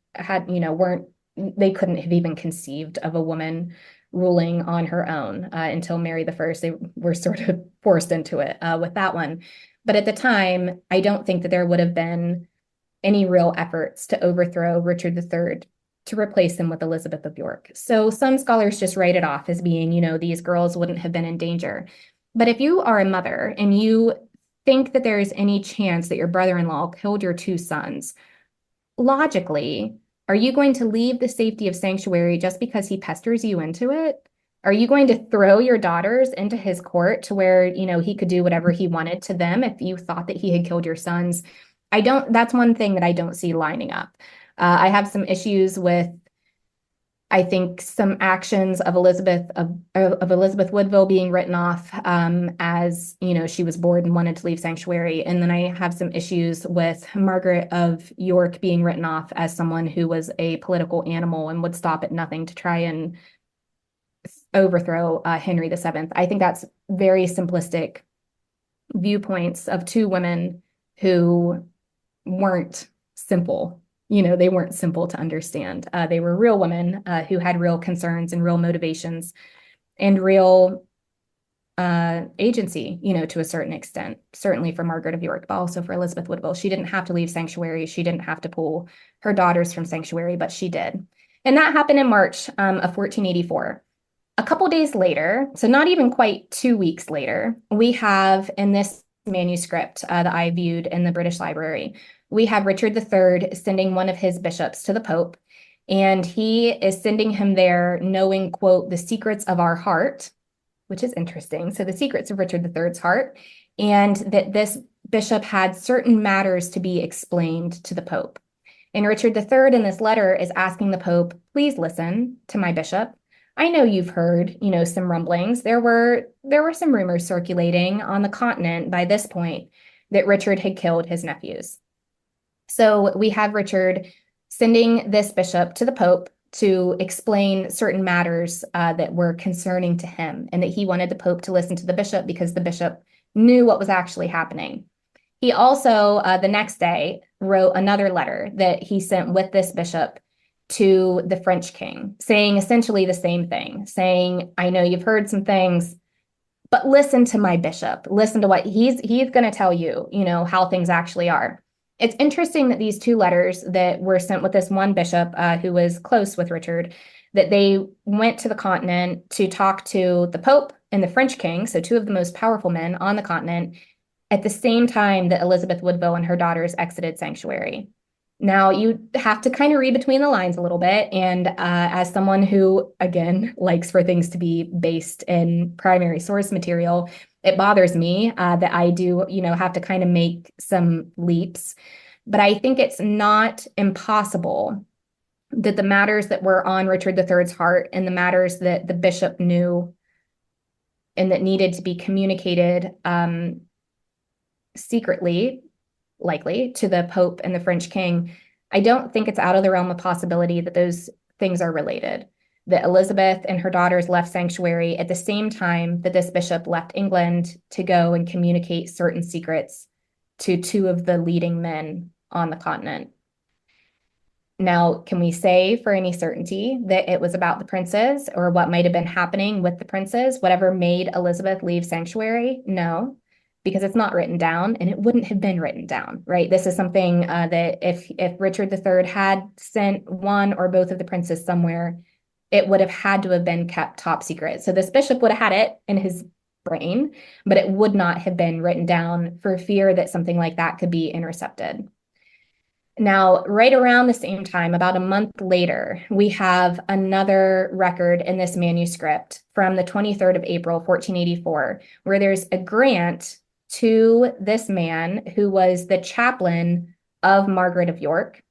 they couldn't have even conceived of a woman ruling on her own until Mary I. They were sort of forced into it with that one. But at the time, I don't think that there would have been any real efforts to overthrow Richard III to replace him with Elizabeth of York. So some scholars just write it off as being, these girls wouldn't have been in danger. But if you are a mother and you think that there is any chance that your brother-in-law killed your two sons, logically, are you going to leave the safety of sanctuary just because he pesters you into it? Are you going to throw your daughters into his court to where, he could do whatever he wanted to them if you thought that he had killed your sons? That's one thing that I don't see lining up. I have some issues with, I think, some actions of Elizabeth Woodville being written off as, she was bored and wanted to leave sanctuary. And then I have some issues with Margaret of York being written off as someone who was a political animal and would stop at nothing to try and overthrow Henry VII. I think that's very simplistic viewpoints of two women who weren't simple. They weren't simple to understand. They were real women who had real concerns and real motivations and real agency, to a certain extent, certainly for Margaret of York, but also for Elizabeth Woodville. She didn't have to leave sanctuary. She didn't have to pull her daughters from sanctuary, but she did. And that happened in March of 1484. A couple days later, so not even quite 2 weeks later, we have in this manuscript that I viewed in the British Library, we have Richard III sending one of his bishops to the Pope, and he is sending him there knowing, quote, the secrets of our heart, which is interesting. So the secrets of Richard III's heart, and that this bishop had certain matters to be explained to the Pope. And Richard III in this letter is asking the Pope, please listen to my bishop. I know you've heard, some rumblings. There were some rumors circulating on the continent by this point that Richard had killed his nephews. So we have Richard sending this bishop to the Pope to explain certain matters that were concerning to him, and that he wanted the Pope to listen to the bishop because the bishop knew what was actually happening. He also, the next day, wrote another letter that he sent with this bishop to the French king, saying essentially the same thing, saying, I know you've heard some things, but listen to my bishop. Listen to what he's going to tell you, how things actually are. It's interesting that these two letters that were sent with this one bishop who was close with Richard, that they went to the continent to talk to the Pope and the French king, so two of the most powerful men on the continent, at the same time that Elizabeth Woodville and her daughters exited sanctuary. Now, you have to kind of read between the lines a little bit. And as someone who, again, likes for things to be based in primary source material, it bothers me that I do, have to kind of make some leaps. But I think it's not impossible that the matters that were on Richard III's heart and the matters that the bishop knew and that needed to be communicated secretly, likely, to the Pope and the French king, I don't think it's out of the realm of possibility that those things are related. That Elizabeth and her daughters left sanctuary at the same time that this bishop left England to go and communicate certain secrets to two of the leading men on the continent. Now, can we say for any certainty that it was about the princes or what might have been happening with the princes, whatever made Elizabeth leave sanctuary? No, because it's not written down and it wouldn't have been written down, right? This is something that if Richard III had sent one or both of the princes somewhere, it would have had to have been kept top secret. So this bishop would have had it in his brain, but it would not have been written down for fear that something like that could be intercepted. Now, right around the same time, about a month later, we have another record in this manuscript from the 23rd of April, 1484, where there's a grant to this man who was the chaplain of Margaret of York.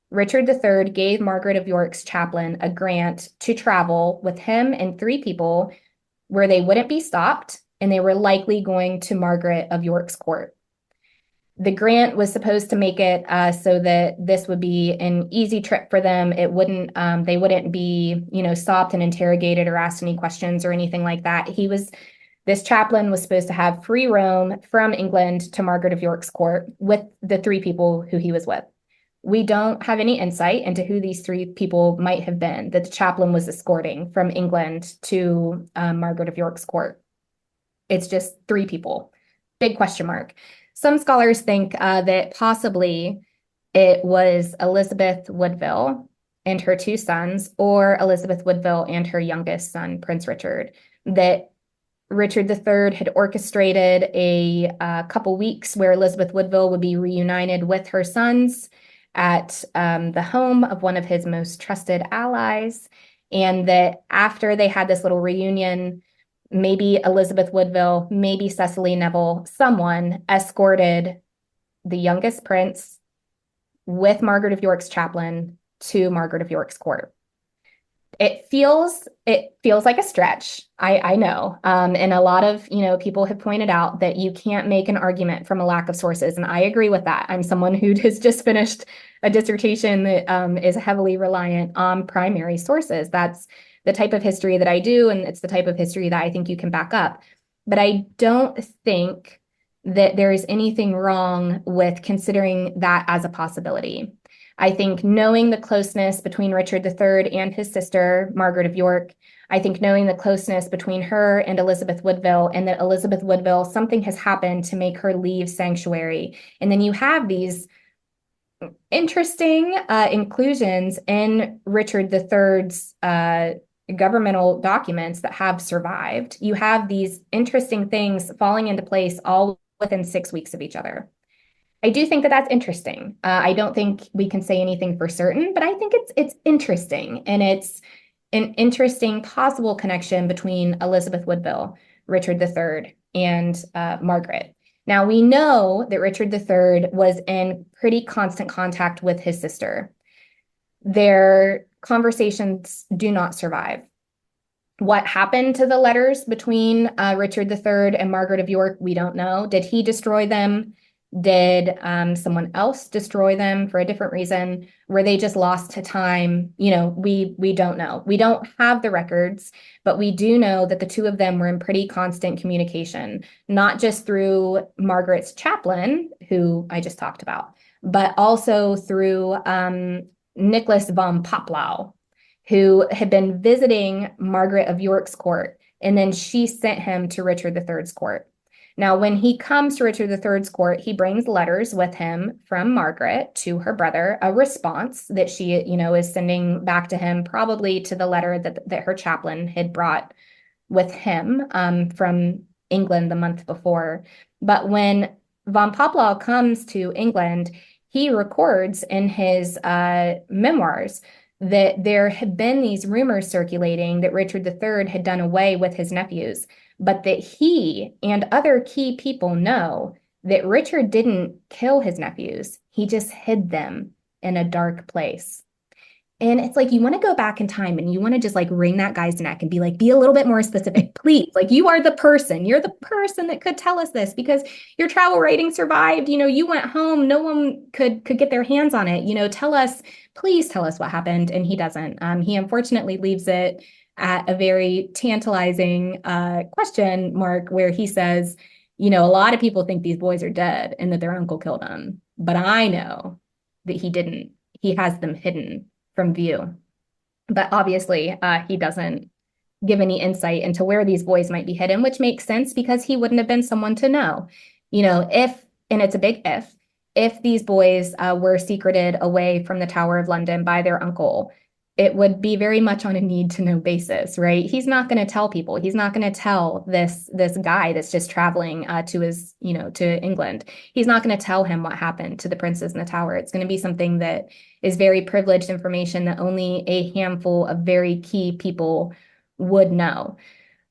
Richard III gave Margaret of York's chaplain a grant to travel with him and three people where they wouldn't be stopped, and they were likely going to Margaret of York's court. The grant was supposed to make it so that this would be an easy trip for them. It wouldn't, they wouldn't be, stopped and interrogated or asked any questions or anything like that. This chaplain was supposed to have free roam from England to Margaret of York's court with the three people who he was with. We don't have any insight into who these three people might have been that the chaplain was escorting from England to Margaret of York's court. It's just three people. Big question mark. Some scholars think that possibly it was Elizabeth Woodville and her two sons, or Elizabeth Woodville and her youngest son, Prince Richard, that Richard III had orchestrated a couple weeks where Elizabeth Woodville would be reunited with her sons at the home of one of his most trusted allies, and that after they had this little reunion, maybe Elizabeth Woodville, maybe Cecily Neville, someone escorted the youngest prince with Margaret of York's chaplain to Margaret of York's court. It feels like a stretch. I know. And a lot of, people have pointed out that you can't make an argument from a lack of sources. And I agree with that. I'm someone who has just finished a dissertation that is heavily reliant on primary sources. That's the type of history that I do, and it's the type of history that I think you can back up. But I don't think that there is anything wrong with considering that as a possibility. I think knowing the closeness between Richard III and his sister, Margaret of York, I think knowing the closeness between her and Elizabeth Woodville, and that Elizabeth Woodville, something has happened to make her leave sanctuary. And then you have these interesting inclusions in Richard III's governmental documents that have survived. You have these interesting things falling into place all within 6 weeks of each other. I do think that that's interesting. I don't think we can say anything for certain, but I think it's interesting, and it's an interesting possible connection between Elizabeth Woodville, Richard III, and Margaret. Now, we know that Richard III was in pretty constant contact with his sister. Their conversations do not survive. What happened to the letters between Richard III and Margaret of York, we don't know. Did he destroy them? Did someone else destroy them for a different reason? Were they just lost to time? We don't know. We don't have the records, but we do know that the two of them were in pretty constant communication, not just through Margaret's chaplain, who I just talked about, but also through Nicholas von Poplau, who had been visiting Margaret of York's court, and then she sent him to Richard III's court. Now, when he comes to Richard III's court, he brings letters with him from Margaret to her brother, a response that she, is sending back to him, probably to the letter that her chaplain had brought with him from England the month before. But when von Poplau comes to England, he records in his memoirs that there had been these rumors circulating that Richard III had done away with his nephews, but that he and other key people know that Richard didn't kill his nephews. He just hid them in a dark place. And it's like, you want to go back in time and you want to just like wring that guy's neck and be like, be a little bit more specific, please. Like, you are the person, you're the person that could tell us this, because your travel writing survived. You know, you went home, no one could get their hands on it. You know, tell us, please tell us what happened. And he doesn't. He unfortunately leaves it at a very tantalizing question mark where he says, you know, a lot of people think these boys are dead and that their uncle killed them, but I know that he didn't. He has them hidden from view. But obviously, he doesn't give any insight into where these boys might be hidden, which makes sense because he wouldn't have been someone to know. You know, if, and it's a big if these boys were secreted away from the Tower of London by their uncle, it would be very much on a need to know basis, right? He's not going to tell people. He's not going to tell this guy that's just traveling to England. He's not going to tell him what happened to the princes in the tower. It's going to be something that is very privileged information that only a handful of very key people would know.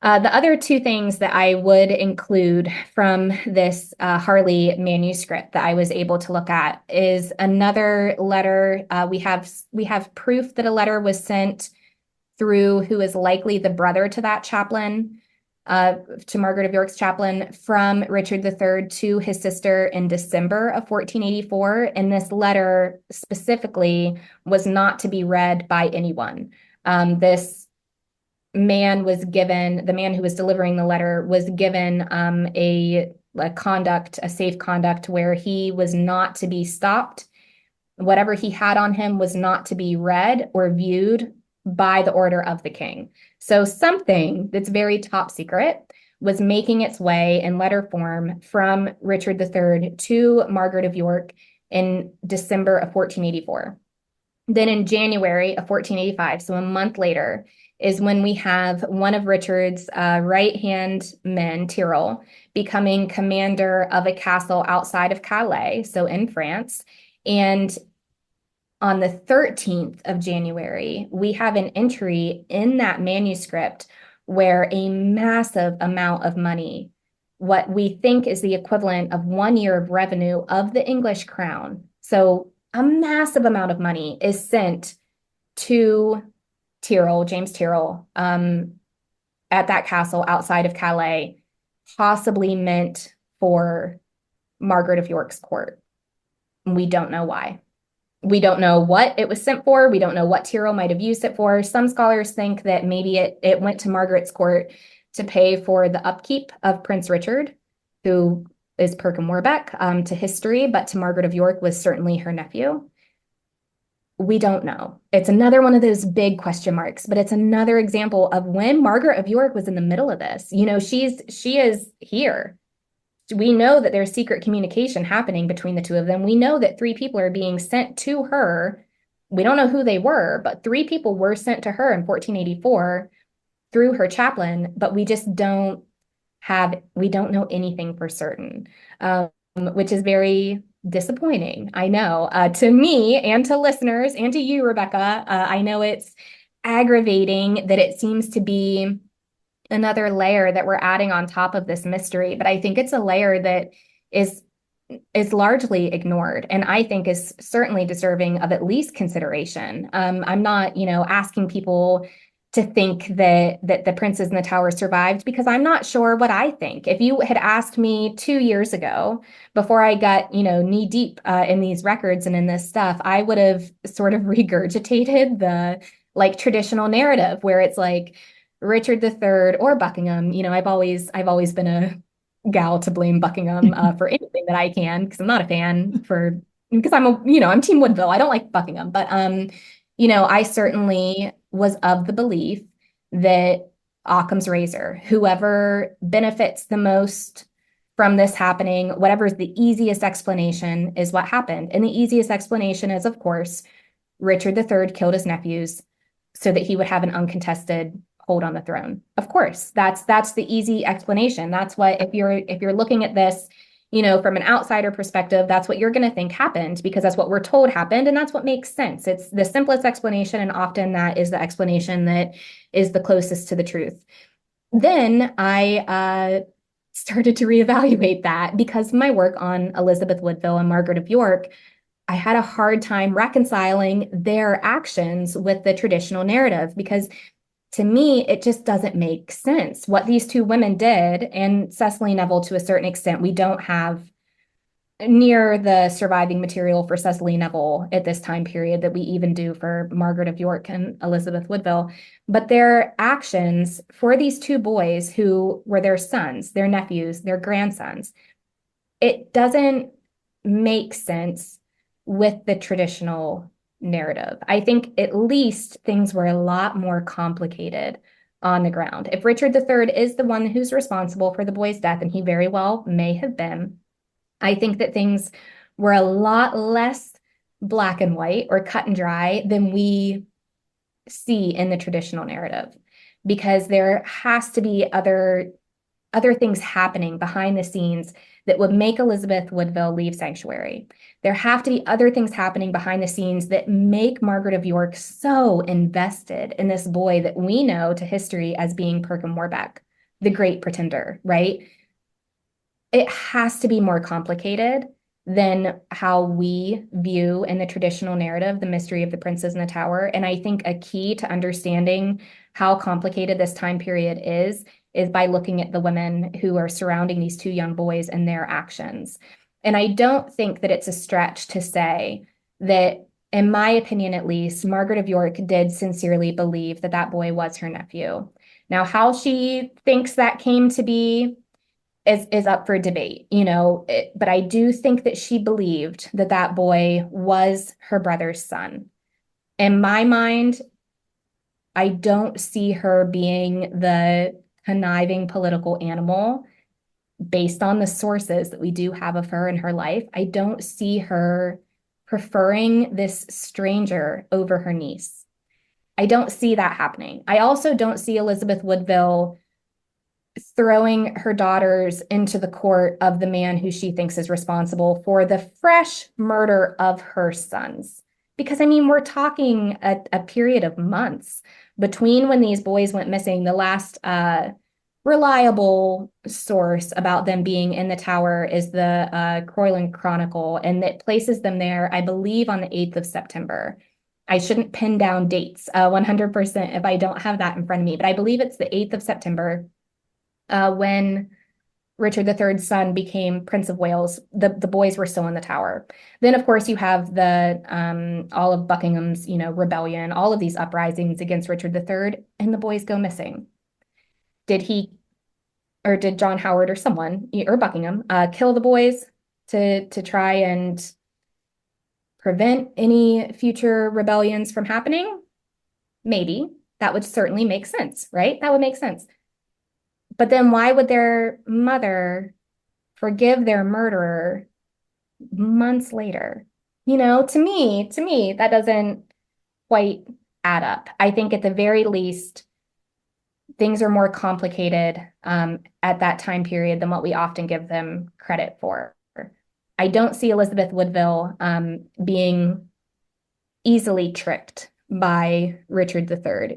The other two things that I would include from this Harley manuscript that I was able to look at is another letter. We have proof that a letter was sent through who is likely the brother to that chaplain, to Margaret of York's chaplain, from Richard III to his sister in December of 1484. And this letter specifically was not to be read by anyone. This man was given, the man who was delivering the letter was given a safe conduct where he was not to be stopped. Whatever he had on him was not to be read or viewed by the order of the king. So something that's very top secret was making its way in letter form from Richard III to Margaret of York in December of 1484. Then in January of 1485, so a month later, is when we have one of Richard's right-hand men, Tyrrell, becoming commander of a castle outside of Calais, so in France. And on the 13th of January, we have an entry in that manuscript where a massive amount of money, what we think is the equivalent of 1 year of revenue of the English crown, so a massive amount of money is sent to Tyrrell, James Tyrrell, at that castle outside of Calais, possibly meant for Margaret of York's court. We don't know why. We don't know what it was sent for. We don't know what Tyrrell might have used it for. Some scholars think that maybe it went to Margaret's court to pay for the upkeep of Prince Richard, who is Perkin Warbeck, to history, but to Margaret of York was certainly her nephew. We don't know. It's another one of those big question marks, but it's another example of when Margaret of York was in the middle of this. You know, she is here. We know that there's secret communication happening between the two of them. We know that 3 people are being sent to her. We don't know who they were, but 3 people were sent to her in 1484 through her chaplain, but we just don't know anything for certain, which is very disappointing. I know, to me and to listeners and to you, Rebecca. I know it's aggravating that it seems to be another layer that we're adding on top of this mystery, but I think it's a layer that is largely ignored, and I think is certainly deserving of at least consideration. I'm not, asking people to think that the princes in the tower survived, because I'm not sure what I think. If you had asked me 2 years ago, before I got, knee deep in these records and in this stuff, I would have sort of regurgitated the traditional narrative where it's like Richard III or Buckingham. I've always been a gal to blame Buckingham for anything that I can, because I'm not a fan because I'm Team Woodville. I don't like Buckingham, but I certainly was of the belief that Occam's razor, whoever benefits the most from this happening, whatever is the easiest explanation, is what happened. And the easiest explanation is, of course, Richard III killed his nephews so that he would have an uncontested hold on the throne. Of course, that's the easy explanation. That's what, if you're looking at this, from an outsider perspective, that's what you're going to think happened because that's what we're told happened. And that's what makes sense. It's the simplest explanation. And often that is the explanation that is the closest to the truth. Then I started to reevaluate that because of my work on Elizabeth Woodville and Margaret of York. I had a hard time reconciling their actions with the traditional narrative because to me, it just doesn't make sense. What these two women did, and Cecily Neville to a certain extent, we don't have near the surviving material for Cecily Neville at this time period that we even do for Margaret of York and Elizabeth Woodville. But their actions for these two boys who were their sons, their nephews, their grandsons, it doesn't make sense with the traditional narrative. I think at least things were a lot more complicated on the ground. If Richard III is the one who's responsible for the boy's death, and he very well may have been, I think that things were a lot less black and white or cut and dry than we see in the traditional narrative, because there has to be other things happening behind the scenes that would make Elizabeth Woodville leave sanctuary. There have to be other things happening behind the scenes that make Margaret of York so invested in this boy that we know to history as being Perkin Warbeck, the great pretender, right? It has to be more complicated than how we view in the traditional narrative the mystery of the princes in the tower. And I think a key to understanding how complicated this time period is by looking at the women who are surrounding these two young boys and their actions. And I don't think that it's a stretch to say that, in my opinion at least, Margaret of York did sincerely believe that that boy was her nephew. Now, how she thinks that came to be is up for debate, but I do think that she believed that that boy was her brother's son. In my mind, I don't see her being the conniving political animal based on the sources that we do have of her in her life. I don't see her preferring this stranger over her niece. I don't see that happening. I also don't see Elizabeth Woodville throwing her daughters into the court of the man who she thinks is responsible for the fresh murder of her sons. Because, we're talking a period of months between when these boys went missing. The last reliable source about them being in the tower is the Croyland Chronicle, and it places them there, I believe, on the 8th of September. I shouldn't pin down dates 100% if I don't have that in front of me, but I believe it's the 8th of September when Richard III's son became Prince of Wales. The boys were still in the tower. Then, of course, you have the all of Buckingham's, rebellion, all of these uprisings against Richard III, and the boys go missing. Did John Howard or someone, or Buckingham, kill the boys to try and prevent any future rebellions from happening? Maybe. That would certainly make sense, right? That would make sense. But then why would their mother forgive their murderer months later? To me, that doesn't quite add up. I think at the very least, things are more complicated at that time period than what we often give them credit for. I don't see Elizabeth Woodville being easily tricked by Richard III.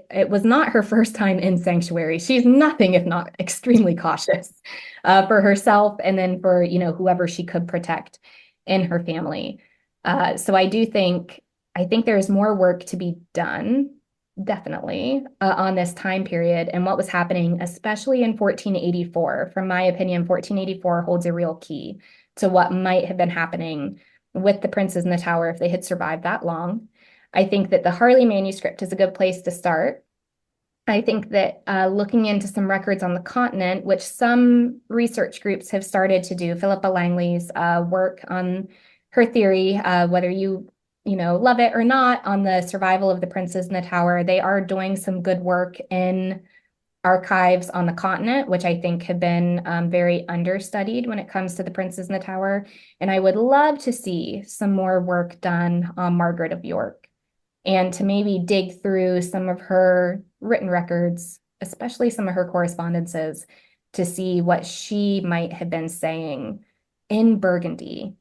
It was not her first time in sanctuary. She's nothing if not extremely cautious for herself and then for, whoever she could protect in her family. So I think there's more work to be done, definitely, on this time period and what was happening, especially in 1484. From my opinion, 1484 holds a real key to what might have been happening with the princes in the tower if they had survived that long. I think that the Harley manuscript is a good place to start. I think that looking into some records on the continent, which some research groups have started to do, Philippa Langley's work on her theory, whether you love it or not, on the survival of the princes in the tower, they are doing some good work in archives on the continent, which I think have been very understudied when it comes to the princes in the tower. And I would love to see some more work done on Margaret of York, and to maybe dig through some of her written records, especially some of her correspondences, to see what she might have been saying in Burgundy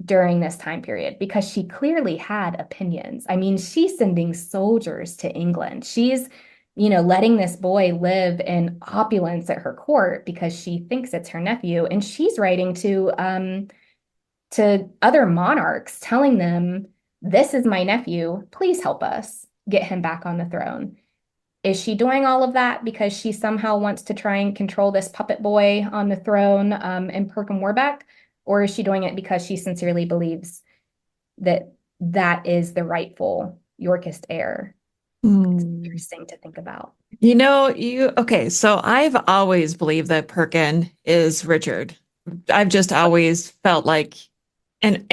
during this time period, because she clearly had opinions. I mean, she's sending soldiers to England. She's, letting this boy live in opulence at her court because she thinks it's her nephew. And she's writing to other monarchs telling them, this is my nephew. Please help us get him back on the throne. Is she doing all of that because she somehow wants to try and control this puppet boy on the throne in Perkin Warbeck? Or is she doing it because she sincerely believes that that is the rightful Yorkist heir? It's interesting to think about. Okay, so I've always believed that Perkin is Richard. I've just always felt like, and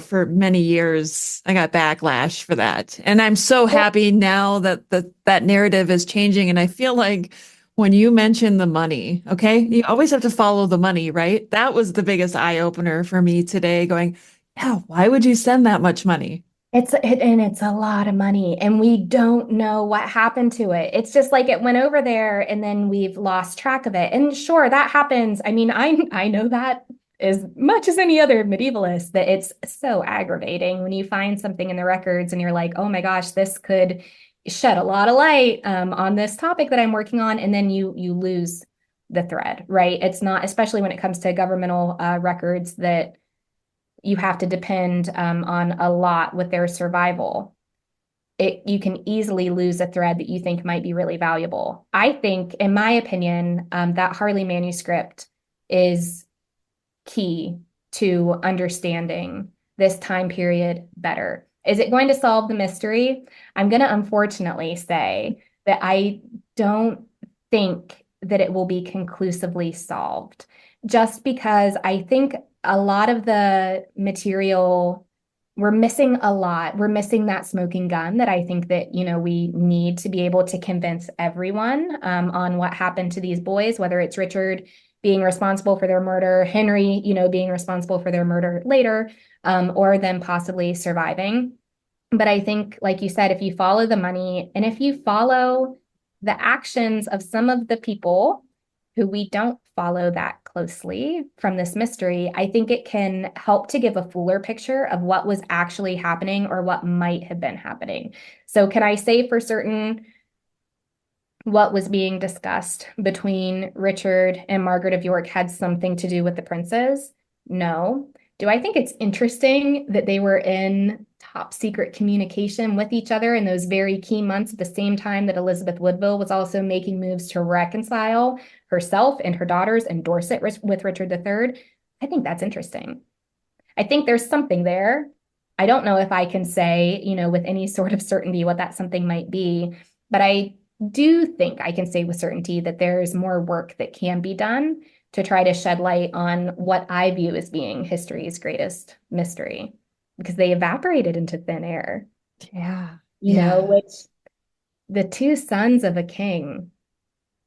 for many years I got backlash for that. And I'm so happy now that that narrative is changing. And I feel like when you mention the money, okay, you always have to follow the money, right? That was the biggest eye opener for me today, going, yeah, why would you send that much money? And it's a lot of money, and we don't know what happened to it. It's just like it went over there and then we've lost track of it. And sure, that happens. I mean, I know that as much as any other medievalist, that it's so aggravating when you find something in the records and you're like, oh my gosh, this could shed a lot of light on this topic that I'm working on, and then you lose the thread, right? It's not, especially when it comes to governmental records, that you have to depend on a lot with their survival. You can easily lose a thread that you think might be really valuable. I think, in my opinion, that Harley manuscript is key to understanding this time period better. Is it going to solve the mystery? I'm going to unfortunately say that I don't think that it will be conclusively solved, just because I think a lot of the material, we're missing a lot. We're missing that smoking gun that I think that, we need to be able to convince everyone on what happened to these boys, whether it's Richard being responsible for their murder, Henry, being responsible for their murder later, or them possibly surviving. But I think, like you said, if you follow the money and if you follow the actions of some of the people who we don't follow that closely from this mystery, I think it can help to give a fuller picture of what was actually happening or what might have been happening. So can I say for certain what was being discussed between Richard and Margaret of York had something to do with the princes? No. Do I think it's interesting that they were in top secret communication with each other in those very key months at the same time that Elizabeth Woodville was also making moves to reconcile herself and her daughters in Dorset with Richard III? I think that's interesting. I think there's something there. I don't know if I can say, with any sort of certainty what that something might be, but I do think I can say with certainty that there's more work that can be done to try to shed light on what I view as being history's greatest mystery, because they evaporated into thin air. Yeah. Which the two sons of a king,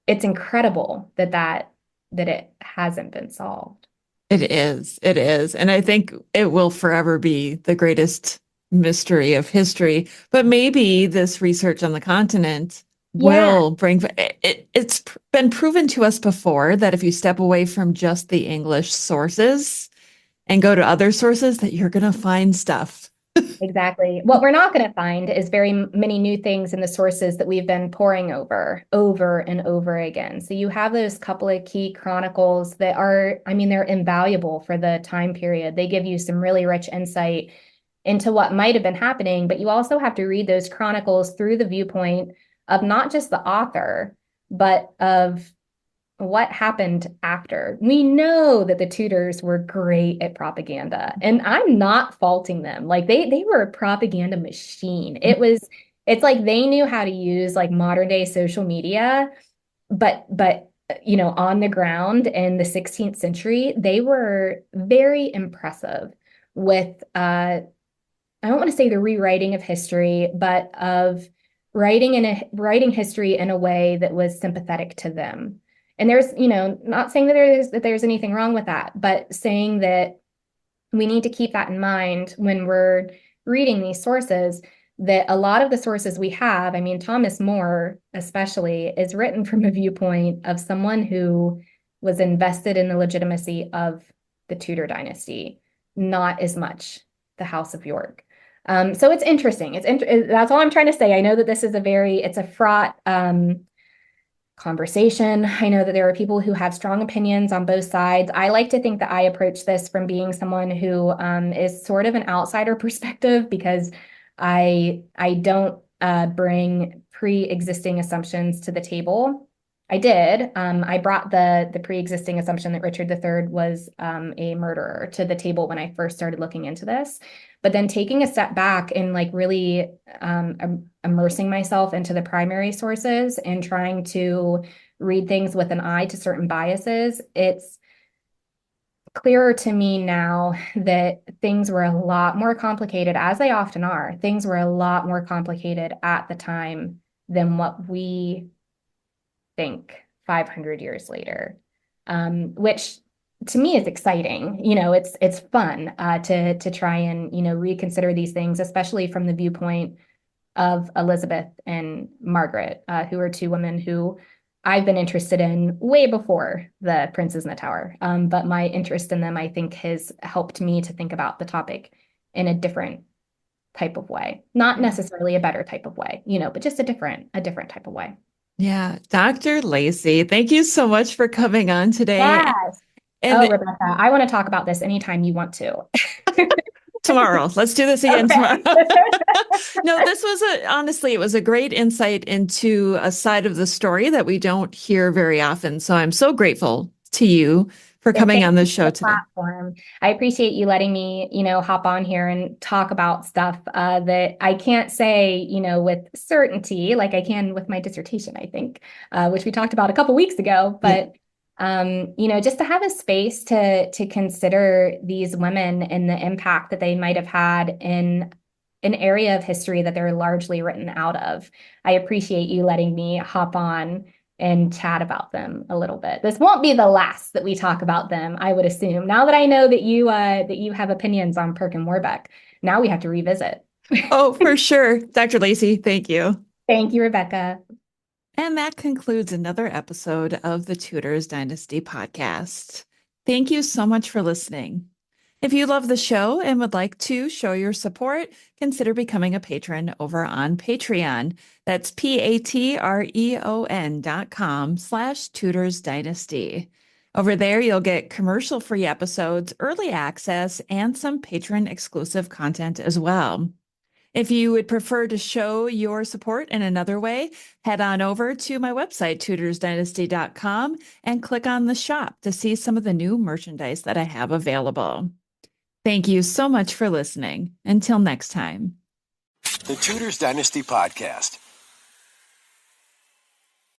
it's incredible that it hasn't been solved. It is. It is. And I think it will forever be the greatest mystery of history. But maybe this research on the continent will bring it's been proven to us before that if you step away from just the English sources and go to other sources, that you're going to find stuff. Exactly. What we're not going to find is very many new things in the sources that we've been poring over and over again. So you have those couple of key chronicles that are, they're invaluable for the time period. They give you some really rich insight into what might have been happening, but you also have to read those chronicles through the viewpoint of not just the author, but of what happened after. We know that the Tudors were great at propaganda, and I'm not faulting them. Like they were a propaganda machine. It's like they knew how to use like modern day social media, but on the ground in the 16th century, they were very impressive with I don't want to say the rewriting of history, but of writing history in a way that was sympathetic to them. And there's, not saying that there's anything wrong with that, but saying that we need to keep that in mind when we're reading these sources, that a lot of the sources we have, I mean, Thomas More especially, is written from a viewpoint of someone who was invested in the legitimacy of the Tudor dynasty, not as much the House of York. So it's interesting. That's all I'm trying to say. I know that this is it's a fraught conversation. I know that there are people who have strong opinions on both sides. I like to think that I approach this from being someone who is sort of an outsider perspective, because I don't bring pre-existing assumptions to the table. I did. I brought the pre-existing assumption that Richard III was a murderer to the table when I first started looking into this. But then taking a step back and like really immersing myself into the primary sources and trying to read things with an eye to certain biases, it's clearer to me now that things were a lot more complicated, as they often are. Things were a lot more complicated at the time than what we think 500 years later, which to me is exciting. It's fun to try and reconsider these things, especially from the viewpoint of Elizabeth and Margaret, who are two women who I've been interested in way before the Princes in the Tower. But my interest in them, I think, has helped me to think about the topic in a different type of way, not necessarily a better type of way, but just a different type of way. Yeah. Dr. Lacey, thank you so much for coming on today. Yes. And Rebecca, I want to talk about this anytime you want to. tomorrow. Let's do this again tomorrow. No, this was honestly, it was a great insight into a side of the story that we don't hear very often. So I'm so grateful to you for coming on the show today. Platform. I appreciate you letting me, hop on here and talk about stuff that I can't say, with certainty, like I can with my dissertation, I think, which we talked about a couple weeks ago. But just to have a space to consider these women and the impact that they might have had in an area of history that they're largely written out of. I appreciate you letting me hop on and chat about them a little bit. This won't be the last that we talk about them, I would assume. Now that I know that you have opinions on Perkin Warbeck, now we have to revisit. Oh, for sure. Dr. Lacey, thank you. Thank you, Rebecca. And that concludes another episode of the Tudors Dynasty podcast. Thank you so much for listening. If you love the show and would like to show your support, consider becoming a patron over on Patreon. That's patreon.com/Tudors Dynasty. Over there, you'll get commercial-free episodes, early access, and some patron exclusive content as well. If you would prefer to show your support in another way, head on over to my website, tudorsdynasty.com, and click on the shop to see some of the new merchandise that I have available. Thank you so much for listening. Until next time. The Tudors Dynasty Podcast.